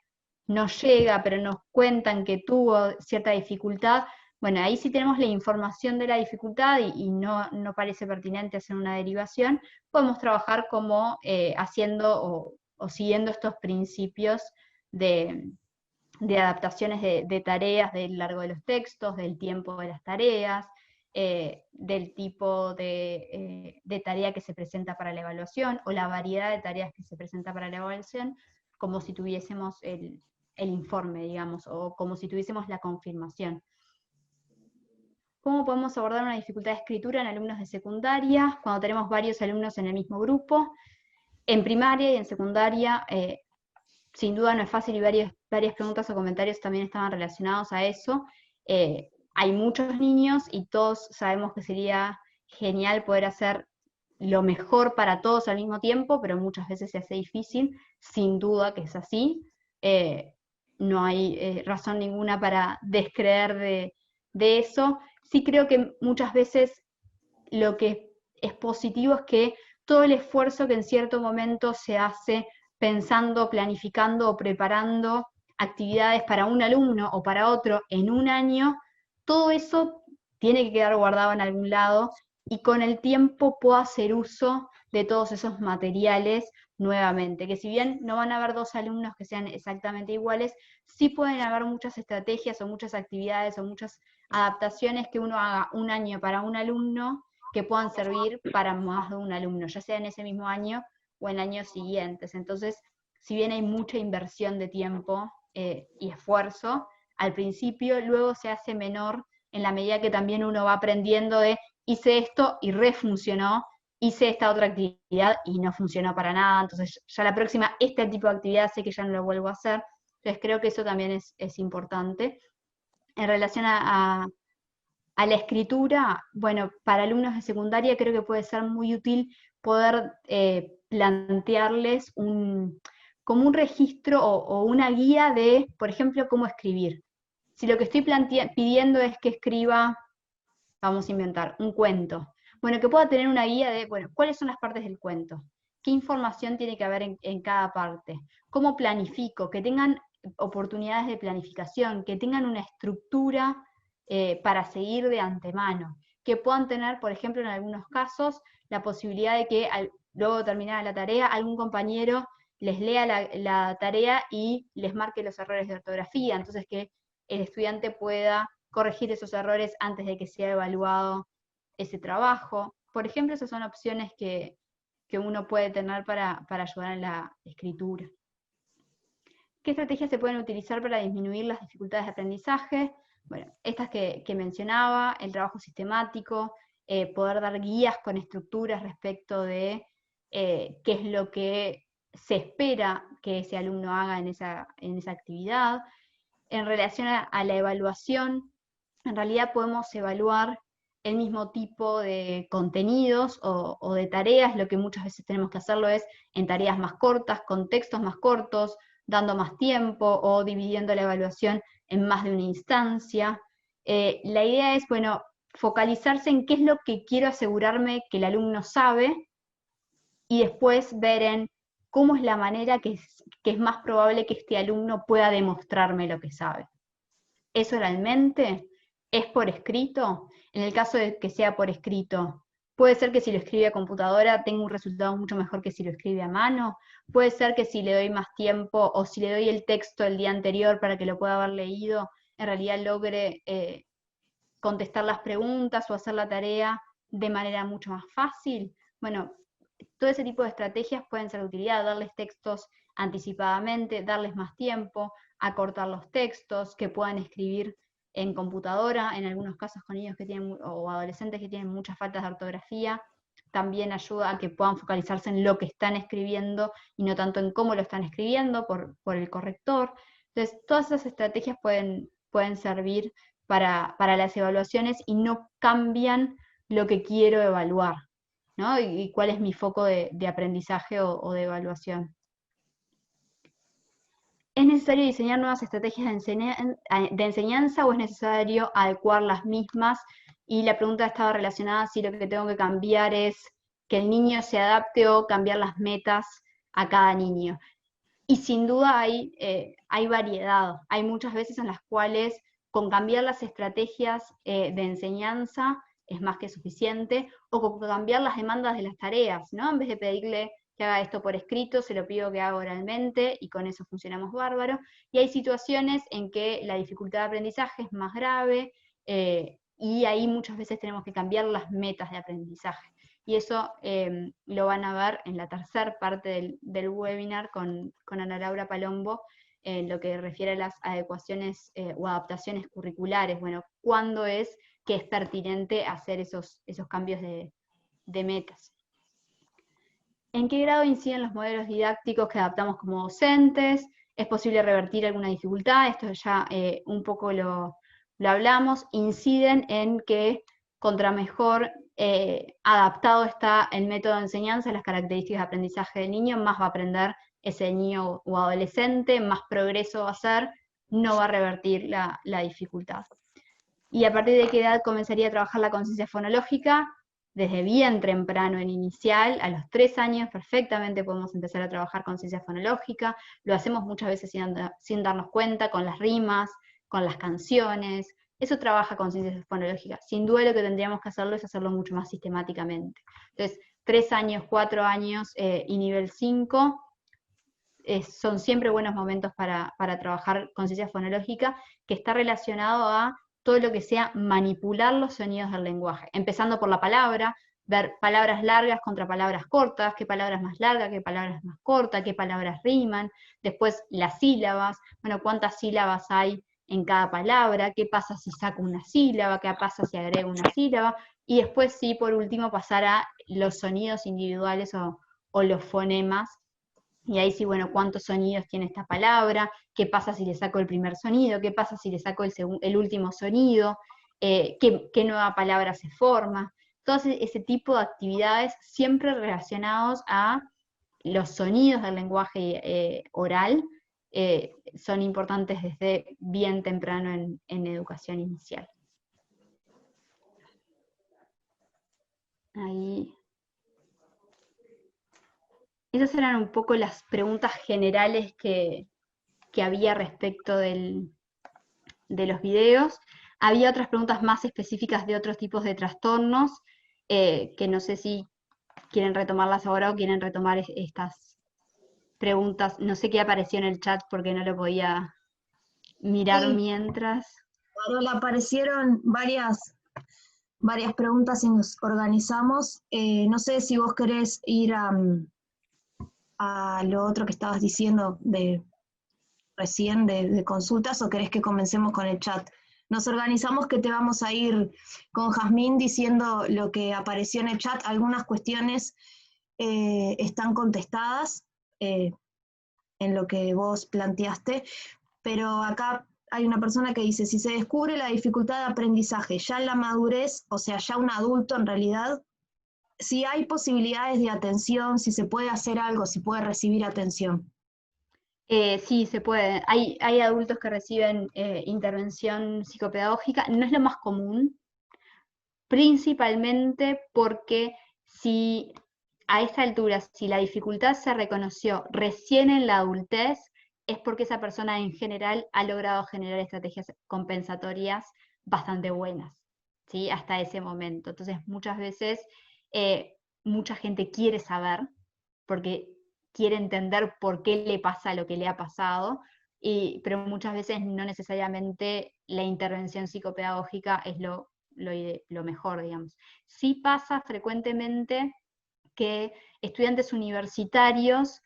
no llega, pero nos cuentan que tuvo cierta dificultad, bueno, ahí sí tenemos la información de la dificultad y no parece pertinente hacer una derivación, podemos trabajar como haciendo o siguiendo estos principios de adaptaciones de tareas del largo de los textos, del tiempo de las tareas, del tipo de tarea que se presenta para la evaluación, o la variedad de tareas que se presenta para la evaluación, como si tuviésemos el informe, digamos, o como si tuviésemos la confirmación. ¿Cómo podemos abordar una dificultad de escritura en alumnos de secundaria cuando tenemos varios alumnos en el mismo grupo? En primaria y en secundaria, sin duda no es fácil, y varias preguntas o comentarios también estaban relacionados a eso. Hay muchos niños y todos sabemos que sería genial poder hacer lo mejor para todos al mismo tiempo, pero muchas veces se hace difícil, sin duda que es así. No hay razón ninguna para descreer de eso. Sí creo que muchas veces lo que es positivo es que todo el esfuerzo que en cierto momento se hace pensando, planificando o preparando actividades para un alumno o para otro en un año, todo eso tiene que quedar guardado en algún lado y con el tiempo puedo hacer uso de todos esos materiales nuevamente, que si bien no van a haber 2 alumnos que sean exactamente iguales, sí pueden haber muchas estrategias o muchas actividades o muchas adaptaciones que uno haga un año para un alumno que puedan servir para más de un alumno, ya sea en ese mismo año o en años siguientes. Entonces, si bien hay mucha inversión de tiempo y esfuerzo, al principio luego se hace menor en la medida que también uno va aprendiendo de hice esto y refuncionó, hice esta otra actividad y no funcionó para nada, entonces ya la próxima, este tipo de actividad sé que ya no lo vuelvo a hacer, entonces creo que eso también es importante. En relación a la escritura, bueno, para alumnos de secundaria creo que puede ser muy útil poder plantearles como un registro o una guía de, por ejemplo, cómo escribir. Si lo que estoy pidiendo es que escriba, vamos a inventar, un cuento. Bueno, que pueda tener una guía de, bueno, ¿cuáles son las partes del cuento? ¿Qué información tiene que haber en cada parte? ¿Cómo planifico? Que tengan oportunidades de planificación, que tengan una estructura para seguir de antemano, que puedan tener, por ejemplo, en algunos casos, la posibilidad de que luego de terminada la tarea, algún compañero les lea la tarea y les marque los errores de ortografía, entonces que el estudiante pueda corregir esos errores antes de que sea evaluado ese trabajo. Por ejemplo, esas son opciones que uno puede tener para ayudar en la escritura. ¿Qué estrategias se pueden utilizar para disminuir las dificultades de aprendizaje? Bueno, estas que mencionaba, el trabajo sistemático, poder dar guías con estructuras respecto de qué es lo que se espera que ese alumno haga en esa actividad. En relación a la evaluación, en realidad podemos evaluar el mismo tipo de contenidos o de tareas, lo que muchas veces tenemos que hacerlo es en tareas más cortas, con textos más cortos, dando más tiempo o dividiendo la evaluación en más de una instancia. La idea es, bueno, focalizarse en qué es lo que quiero asegurarme que el alumno sabe y después ver en cómo es la manera que es más probable que este alumno pueda demostrarme lo que sabe. ¿Es oralmente? ¿Es por escrito? En el caso de que sea por escrito, puede ser que si lo escribe a computadora tenga un resultado mucho mejor que si lo escribe a mano. Puede ser que si le doy más tiempo o si le doy el texto el día anterior para que lo pueda haber leído, en realidad logre contestar las preguntas o hacer la tarea de manera mucho más fácil. Bueno, todo ese tipo de estrategias pueden ser de utilidad, darles textos anticipadamente, darles más tiempo, acortar los textos, que puedan escribir en computadora, en algunos casos con niños que tienen, o adolescentes que tienen muchas faltas de ortografía, también ayuda a que puedan focalizarse en lo que están escribiendo y no tanto en cómo lo están escribiendo por el corrector. Entonces, todas esas estrategias pueden servir para las evaluaciones y no cambian lo que quiero evaluar, ¿no? Y cuál es mi foco de aprendizaje o de evaluación. ¿Es necesario diseñar nuevas estrategias de enseñanza o es necesario adecuar las mismas? Y la pregunta estaba relacionada si lo que tengo que cambiar es que el niño se adapte o cambiar las metas a cada niño. Y sin duda hay variedad. Hay muchas veces en las cuales con cambiar las estrategias de enseñanza es más que suficiente, o con cambiar las demandas de las tareas, ¿no? En vez de pedirle que haga esto por escrito, se lo pido que haga oralmente y con eso funcionamos bárbaro. Y hay situaciones en que la dificultad de aprendizaje es más grave y ahí muchas veces tenemos que cambiar las metas de aprendizaje. Y eso lo van a ver en la tercera parte del webinar con Ana Laura Palombo, en lo que refiere a las adecuaciones o adaptaciones curriculares. Bueno, ¿cuándo es que es pertinente hacer esos cambios de metas? ¿En qué grado inciden los modelos didácticos que adaptamos como docentes? ¿Es posible revertir alguna dificultad? Esto ya un poco lo hablamos. Inciden en que contra mejor adaptado está el método de enseñanza a las características de aprendizaje del niño, más va a aprender ese niño o adolescente, más progreso va a hacer, no va a revertir la dificultad. Y a partir de qué edad comenzaría a trabajar la conciencia fonológica, desde bien temprano en inicial, a los 3 años perfectamente podemos empezar a trabajar conciencia fonológica, lo hacemos muchas veces sin darnos cuenta, con las rimas, con las canciones, eso trabaja conciencia fonológica. Sin duda lo que tendríamos que hacerlo es hacerlo mucho más sistemáticamente. Entonces, 3 años, 4 años y nivel 5 son siempre buenos momentos para trabajar conciencia fonológica, que está relacionado a todo lo que sea manipular los sonidos del lenguaje, empezando por la palabra, ver palabras largas contra palabras cortas, qué palabras más largas, qué palabras más cortas, qué palabras riman, después las sílabas, bueno, cuántas sílabas hay en cada palabra, qué pasa si saco una sílaba, qué pasa si agrego una sílaba, y después sí, por último, pasar a los sonidos individuales o los fonemas, y ahí sí, bueno, cuántos sonidos tiene esta palabra, qué pasa si le saco el primer sonido, qué pasa si le saco el último sonido, qué nueva palabra se forma. Todo ese tipo de actividades siempre relacionados a los sonidos del lenguaje oral son importantes desde bien temprano en educación inicial. Ahí. Esas eran un poco las preguntas generales que había respecto de los videos. Había otras preguntas más específicas de otros tipos de trastornos, que no sé si quieren retomarlas ahora o quieren retomar estas preguntas. No sé qué apareció en el chat porque no lo podía mirar Sí, mientras. Carola, aparecieron varias preguntas y nos organizamos. No sé si vos querés ir a lo otro que estabas diciendo recién de consultas o querés que comencemos con el chat. Nos organizamos que te vamos a ir con Jazmín diciendo lo que apareció en el chat. Algunas cuestiones están contestadas en lo que vos planteaste, pero acá hay una persona que dice, si se descubre la dificultad de aprendizaje ya en la madurez, o sea, ya un adulto en realidad, si hay posibilidades de atención, si se puede hacer algo, si puede recibir atención. Sí, se puede. Hay adultos que reciben intervención psicopedagógica, no es lo más común, principalmente porque si a esta altura, si la dificultad se reconoció recién en la adultez, es porque esa persona en general ha logrado generar estrategias compensatorias bastante buenas, ¿sí? Hasta ese momento. Entonces, muchas veces, mucha gente quiere saber, porque quiere entender por qué le pasa lo que le ha pasado, pero muchas veces no necesariamente la intervención psicopedagógica es lo mejor, digamos. Sí pasa frecuentemente que estudiantes universitarios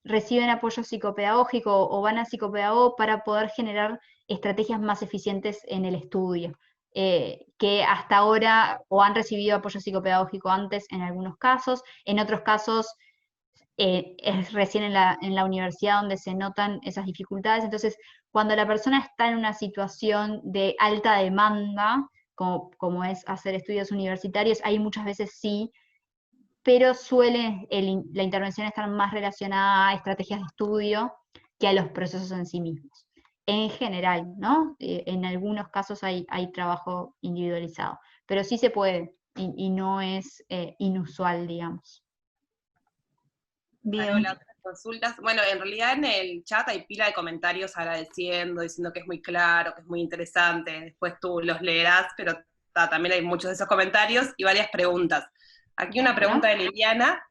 reciben apoyo psicopedagógico o van a psicopedagogo para poder generar estrategias más eficientes en el estudio, que hasta ahora o han recibido apoyo psicopedagógico antes en algunos casos, en otros casos es recién en la universidad donde se notan esas dificultades. Entonces, cuando la persona está en una situación de alta demanda, como es hacer estudios universitarios, ahí muchas veces sí, pero suele la intervención estar más relacionada a estrategias de estudio que a los procesos en sí mismos. En general, ¿no? En algunos casos hay trabajo individualizado, pero sí se puede y no es inusual, digamos. Bien. Carola, otras consultas. Bueno, en realidad en el chat hay pila de comentarios agradeciendo, diciendo que es muy claro, que es muy interesante. Después tú los leerás, pero también hay muchos de esos comentarios y varias preguntas. Aquí una pregunta de Liliana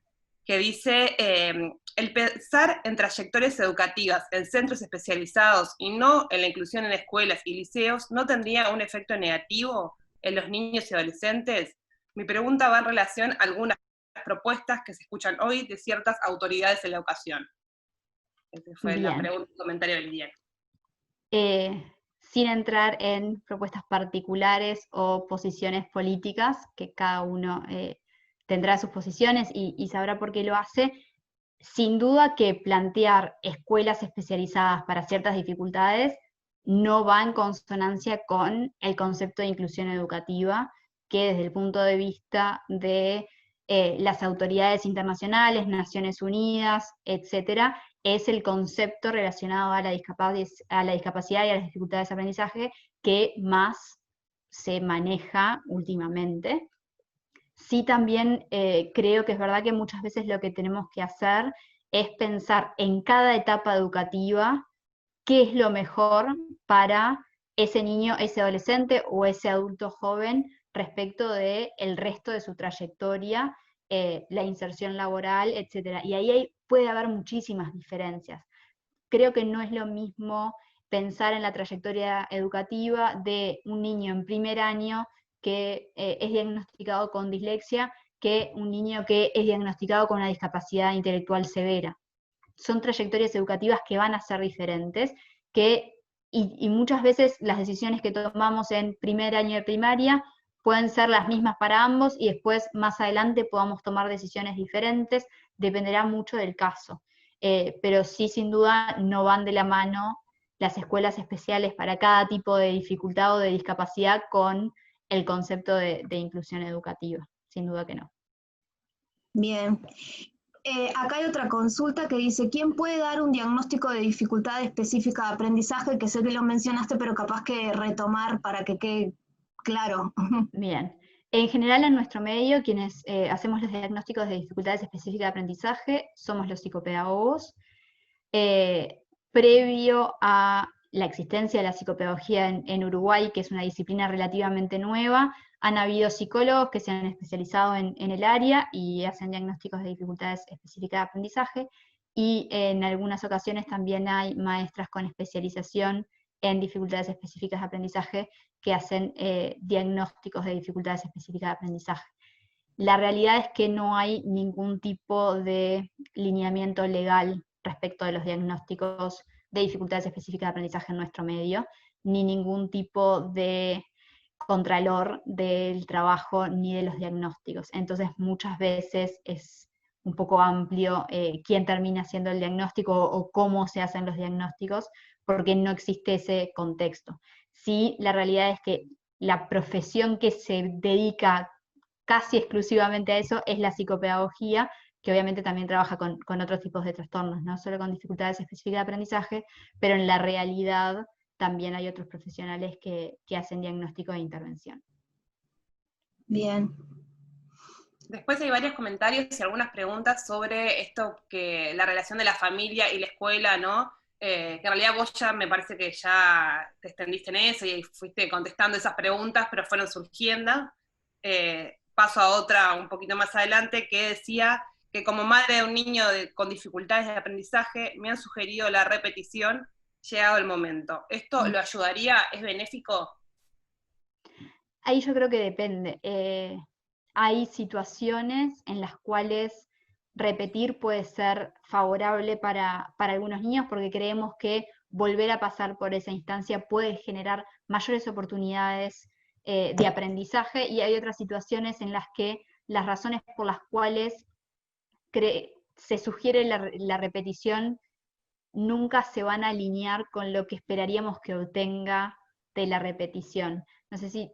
que dice, el pensar en trayectorias educativas en centros especializados y no en la inclusión en escuelas y liceos, ¿no tendría un efecto negativo en los niños y adolescentes? Mi pregunta va en relación a algunas propuestas que se escuchan hoy de ciertas autoridades en la educación. Esa fue la pregunta y comentario de Liliana. Sin entrar en propuestas particulares o posiciones políticas, que cada uno tendrá sus posiciones y sabrá por qué lo hace, sin duda que plantear escuelas especializadas para ciertas dificultades no va en consonancia con el concepto de inclusión educativa que desde el punto de vista de las autoridades internacionales, Naciones Unidas, etcétera, es el concepto relacionado a la discapacidad y a las dificultades de aprendizaje que más se maneja últimamente. Sí, también creo que es verdad que muchas veces lo que tenemos que hacer es pensar en cada etapa educativa qué es lo mejor para ese niño, ese adolescente o ese adulto joven respecto del resto de su trayectoria, la inserción laboral, etc. Y ahí puede haber muchísimas diferencias. Creo que no es lo mismo pensar en la trayectoria educativa de un niño en primer año que es diagnosticado con dislexia que un niño que es diagnosticado con una discapacidad intelectual severa. Son trayectorias educativas que van a ser diferentes, y muchas veces las decisiones que tomamos en primer año de primaria pueden ser las mismas para ambos, y después más adelante podamos tomar decisiones diferentes, dependerá mucho del caso. Pero sí, sin duda, no van de la mano las escuelas especiales para cada tipo de dificultad o de discapacidad con el concepto de inclusión educativa, sin duda que no. Bien. Acá hay otra consulta que dice, ¿quién puede dar un diagnóstico de dificultad específica de aprendizaje? Que sé que lo mencionaste, pero capaz que retomar para que quede claro. Bien. En general, en nuestro medio, quienes hacemos los diagnósticos de dificultades específicas de aprendizaje somos los psicopedagogos. Previo a la existencia de la psicopedagogía en Uruguay, que es una disciplina relativamente nueva, han habido psicólogos que se han especializado en el área y hacen diagnósticos de dificultades específicas de aprendizaje, y en algunas ocasiones también hay maestras con especialización en dificultades específicas de aprendizaje que hacen diagnósticos de dificultades específicas de aprendizaje. La realidad es que no hay ningún tipo de lineamiento legal respecto de los diagnósticos de dificultades específicas de aprendizaje en nuestro medio, ni ningún tipo de contralor del trabajo ni de los diagnósticos. Entonces muchas veces es un poco amplio quién termina haciendo el diagnóstico o cómo se hacen los diagnósticos, porque no existe ese contexto. Sí, la realidad es que la profesión que se dedica casi exclusivamente a eso es la psicopedagogía, que obviamente también trabaja con otros tipos de trastornos, no solo con dificultades específicas de aprendizaje, pero en la realidad también hay otros profesionales que hacen diagnóstico e intervención. Bien. Después hay varios comentarios y algunas preguntas sobre esto, que la relación de la familia y la escuela, ¿no? Que en realidad vos ya me parece que ya te extendiste en eso y fuiste contestando esas preguntas, pero fueron surgiendo. Paso a otra un poquito más adelante, que decía que como madre de un niño con dificultades de aprendizaje, me han sugerido la repetición llegado el momento. ¿Esto lo ayudaría? ¿Es benéfico? Ahí yo creo que depende. Hay situaciones en las cuales repetir puede ser favorable para algunos niños, porque creemos que volver a pasar por esa instancia puede generar mayores oportunidades de aprendizaje, y hay otras situaciones en las que las razones por las cuales se sugiere la repetición nunca se van a alinear con lo que esperaríamos que obtenga de la repetición. No sé si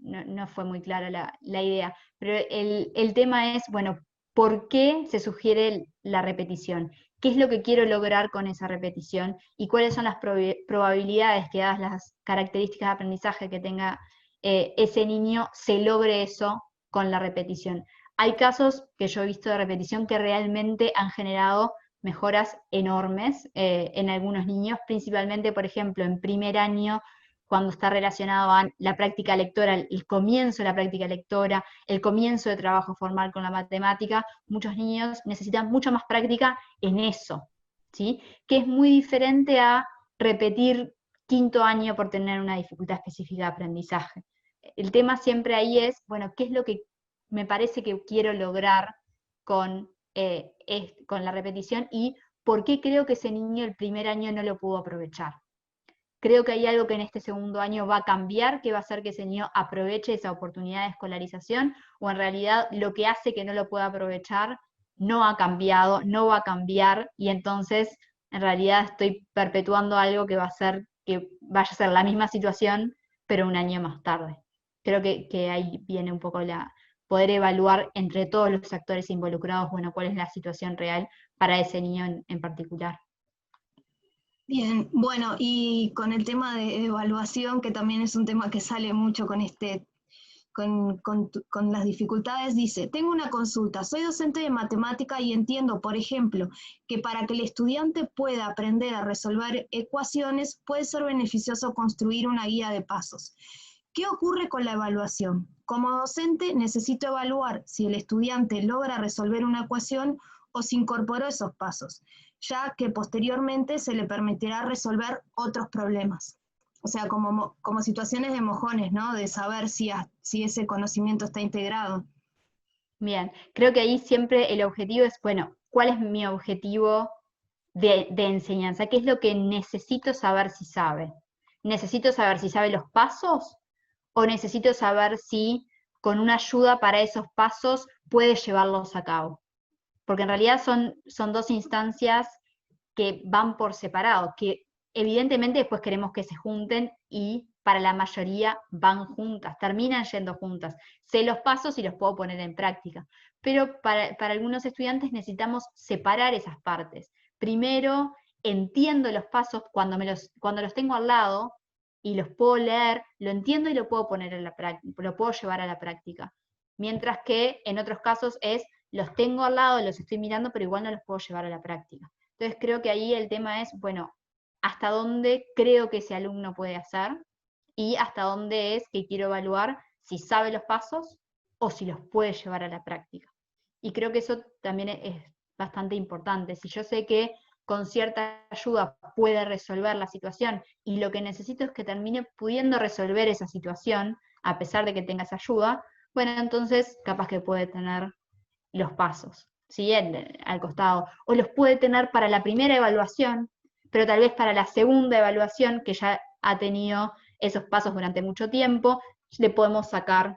no fue muy clara la idea, pero el tema es, bueno, ¿por qué se sugiere la repetición? ¿Qué es lo que quiero lograr con esa repetición? ¿Y cuáles son las probabilidades que, dadas las características de aprendizaje que tenga ese niño, se logre eso con la repetición? Hay casos que yo he visto de repetición que realmente han generado mejoras enormes en algunos niños, principalmente, por ejemplo, en primer año, cuando está relacionado a la práctica lectora, el comienzo de la práctica lectora, el comienzo de trabajo formal con la matemática. Muchos niños necesitan mucha más práctica en eso, ¿sí? Que es muy diferente a repetir quinto año por tener una dificultad específica de aprendizaje. El tema siempre ahí es, bueno, ¿qué es lo que me parece que quiero lograr con la repetición, y por qué creo que ese niño el primer año no lo pudo aprovechar? Creo que hay algo que en este segundo año va a cambiar, que va a hacer que ese niño aproveche esa oportunidad de escolarización, o en realidad lo que hace que no lo pueda aprovechar no ha cambiado, no va a cambiar, y entonces en realidad estoy perpetuando algo que va a hacer que vaya a ser la misma situación, pero un año más tarde. creo que ahí viene un poco poder evaluar entre todos los actores involucrados, bueno, cuál es la situación real para ese niño en particular. Bien, bueno, y con el tema de evaluación, que también es un tema que sale mucho con con las dificultades, dice, tengo una consulta, soy docente de matemática y entiendo, por ejemplo, que para que el estudiante pueda aprender a resolver ecuaciones, puede ser beneficioso construir una guía de pasos. ¿Qué ocurre con la evaluación? Como docente necesito evaluar si el estudiante logra resolver una ecuación o si incorporó esos pasos, ya que posteriormente se le permitirá resolver otros problemas. O sea, como situaciones de mojones, ¿no? De saber si ese conocimiento está integrado. Bien, creo que ahí siempre el objetivo es, bueno, ¿cuál es mi objetivo de enseñanza? ¿Qué es lo que necesito saber si sabe? ¿Necesito saber si sabe los pasos? ¿O necesito saber si con una ayuda para esos pasos puede llevarlos a cabo? Porque en realidad son dos instancias que van por separado, que evidentemente después queremos que se junten y para la mayoría van juntas, terminan yendo juntas. Sé los pasos y los puedo poner en práctica. Pero para algunos estudiantes necesitamos separar esas partes. Primero, entiendo los pasos cuando los tengo al lado y los puedo leer, lo entiendo y lo puedo poner en la práctica, lo puedo llevar a la práctica. Mientras que en otros casos los tengo al lado, los estoy mirando, pero igual no los puedo llevar a la práctica. Entonces creo que ahí el tema es, bueno, hasta dónde creo que ese alumno puede hacer y hasta dónde es que quiero evaluar si sabe los pasos o si los puede llevar a la práctica. Y creo que eso también es bastante importante. Si yo sé que con cierta ayuda puede resolver la situación y lo que necesito es que termine pudiendo resolver esa situación, a pesar de que tenga esa ayuda, bueno, entonces capaz que puede tener los pasos, ¿sí? Al costado. O los puede tener para la primera evaluación, pero tal vez para la segunda evaluación, que ya ha tenido esos pasos durante mucho tiempo, le podemos sacar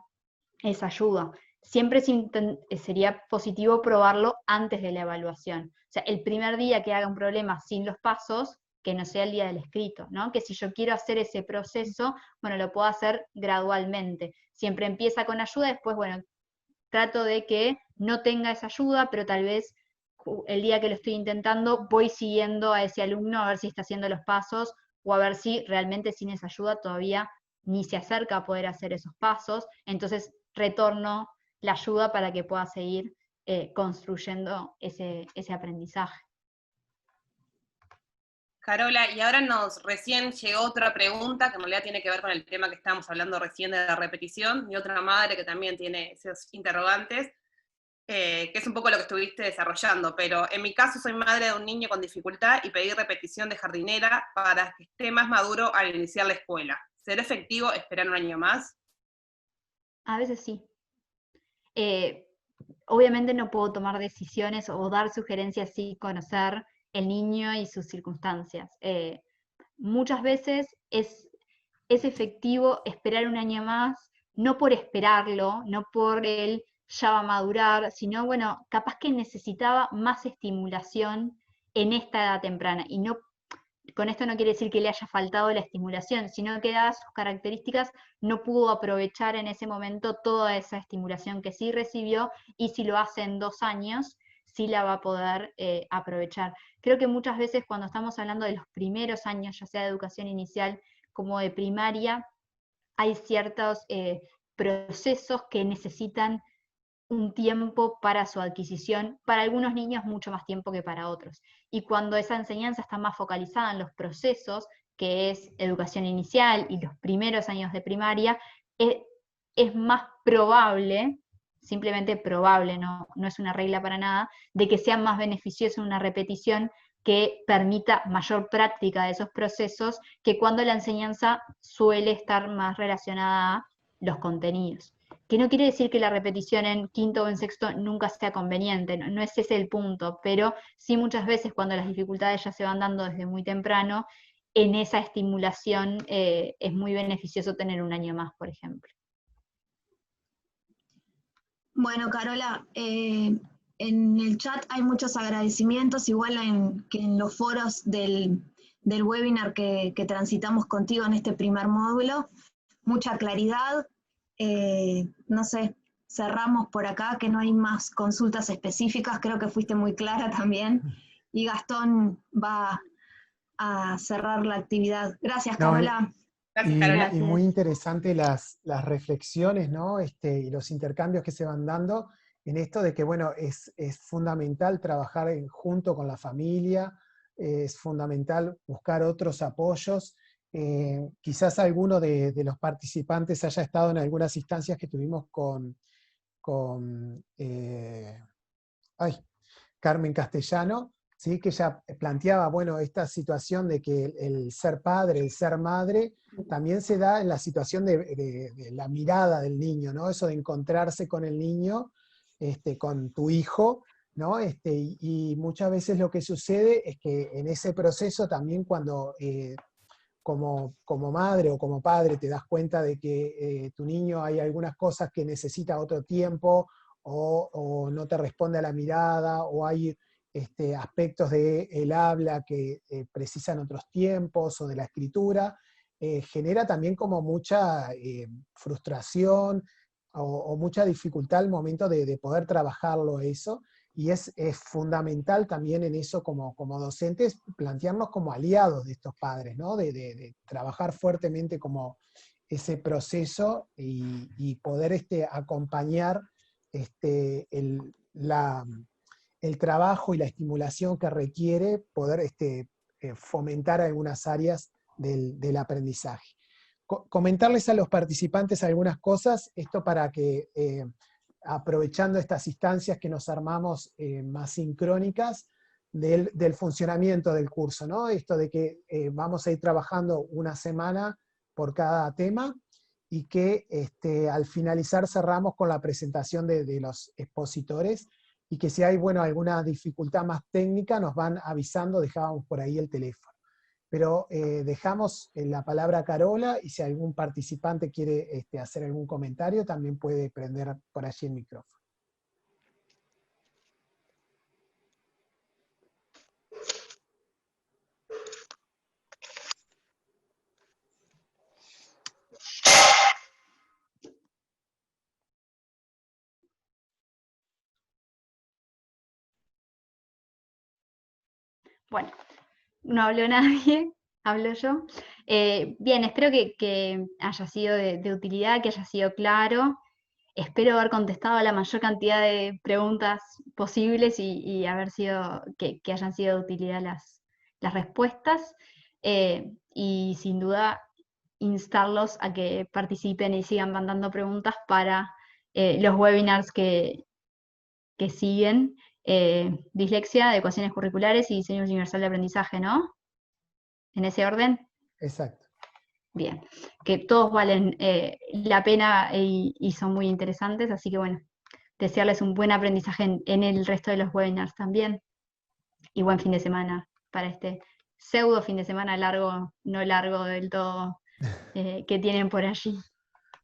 esa ayuda. Siempre sería positivo probarlo antes de la evaluación. O sea, el primer día que haga un problema sin los pasos, que no sea el día del escrito, ¿no? Que si yo quiero hacer ese proceso, bueno, lo puedo hacer gradualmente. Siempre empieza con ayuda, después, bueno, trato de que no tenga esa ayuda, pero tal vez el día que lo estoy intentando voy siguiendo a ese alumno a ver si está haciendo los pasos o a ver si realmente sin esa ayuda todavía ni se acerca a poder hacer esos pasos. Entonces retorno la ayuda para que pueda seguir construyendo ese aprendizaje. Carola, y ahora recién llegó otra pregunta que en realidad tiene que ver con el tema que estábamos hablando recién de la repetición, y otra madre que también tiene esos interrogantes, que es un poco lo que estuviste desarrollando, pero en mi caso soy madre de un niño con dificultad y pedí repetición de jardinera para que esté más maduro al iniciar la escuela. ¿Será efectivo esperar un año más? A veces sí. Obviamente no puedo tomar decisiones o dar sugerencias sin conocer el niño y sus circunstancias. Muchas veces es efectivo esperar un año más, no por esperarlo, no por él ya va a madurar, sino, bueno, capaz que necesitaba más estimulación en esta edad temprana. Y no, con esto no quiere decir que le haya faltado la estimulación, sino que dadas sus características no pudo aprovechar en ese momento toda esa estimulación que sí recibió, y si lo hace en 2 años, sí la va a poder aprovechar. Creo que muchas veces cuando estamos hablando de los primeros años, ya sea de educación inicial como de primaria, hay ciertos procesos que necesitan un tiempo para su adquisición, para algunos niños mucho más tiempo que para otros. Y cuando esa enseñanza está más focalizada en los procesos, que es educación inicial y los primeros años de primaria, es más probable, simplemente probable, no es una regla para nada, de que sea más beneficiosa una repetición que permita mayor práctica de esos procesos que cuando la enseñanza suele estar más relacionada a los contenidos. Que no quiere decir que la repetición en quinto o en sexto nunca sea conveniente, no es ese el punto, pero sí muchas veces cuando las dificultades ya se van dando desde muy temprano, en esa estimulación es muy beneficioso tener un año más, por ejemplo. Bueno, Carola, en el chat hay muchos agradecimientos, igual que en los foros del webinar que transitamos contigo en este primer módulo, mucha claridad. no sé, cerramos por acá, que no hay más consultas específicas, creo que fuiste muy clara también, y Gastón va a cerrar la actividad. Gracias, No, Carola. Gracias, y Carola. Gracias. muy interesante las reflexiones, ¿no? Y los intercambios que se van dando en esto de que, bueno, es fundamental trabajar junto con la familia, es fundamental buscar otros apoyos. Quizás alguno de los participantes haya estado en algunas instancias que tuvimos con Carmen Castellano, ¿sí? Que ella planteaba, bueno, esta situación de que el ser padre, el ser madre, también se da en la situación de la mirada del niño, ¿no? Eso de encontrarse con el niño, con tu hijo, ¿no? Y muchas veces lo que sucede es que en ese proceso también cuando como madre o como padre te das cuenta de que tu niño hay algunas cosas que necesita otro tiempo o no te responde a la mirada o hay aspectos del habla que precisan otros tiempos o de la escritura, genera también como mucha frustración o mucha dificultad al momento de poder trabajarlo eso. Y es fundamental también en eso como docentes plantearnos como aliados de estos padres, ¿no? De trabajar fuertemente como ese proceso y poder acompañar el trabajo y la estimulación que requiere poder fomentar algunas áreas del aprendizaje. Comentarles a los participantes algunas cosas, esto para que aprovechando estas instancias que nos armamos más sincrónicas del funcionamiento del curso, ¿no? Esto de que vamos a ir trabajando una semana por cada tema y que al finalizar cerramos con la presentación de los expositores y que si hay, bueno, alguna dificultad más técnica nos van avisando, dejábamos por ahí el teléfono. Pero dejamos la palabra a Carola y si algún participante quiere hacer algún comentario, también puede prender por allí el micrófono. Bueno, no habló nadie, hablo yo. Bien, espero que haya sido de utilidad, que haya sido claro. Espero haber contestado a la mayor cantidad de preguntas posibles y haber sido, que hayan sido de utilidad las respuestas. Y sin duda, instarlos a que participen y sigan mandando preguntas para los webinars que siguen. Dislexia, ecuaciones curriculares y diseño universal de aprendizaje, ¿no? ¿En ese orden? Exacto. Bien, que todos valen la pena y son muy interesantes, así que bueno, desearles un buen aprendizaje en el resto de los webinars también, y buen fin de semana para este pseudo fin de semana largo, no largo del todo, que tienen por allí.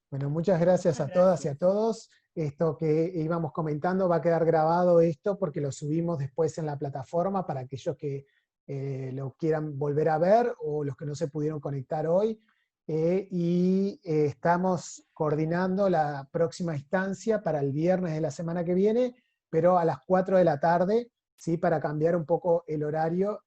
Bueno, muchas gracias a todas y a todos. Esto que íbamos comentando va a quedar grabado esto porque lo subimos después en la plataforma para aquellos que lo quieran volver a ver o los que no se pudieron conectar hoy. Estamos coordinando la próxima instancia para el viernes de la semana que viene, pero a las 4 de la tarde, ¿sí? Para cambiar un poco el horario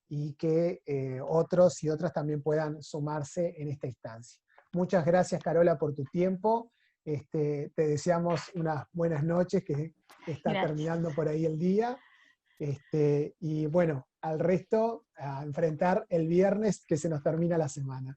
y que otros y otras también puedan sumarse en esta instancia. Muchas gracias, Carola, por tu tiempo. Te deseamos unas buenas noches, que está Gracias. terminando por ahí el día. Y bueno, al resto, a enfrentar el viernes que se nos termina la semana.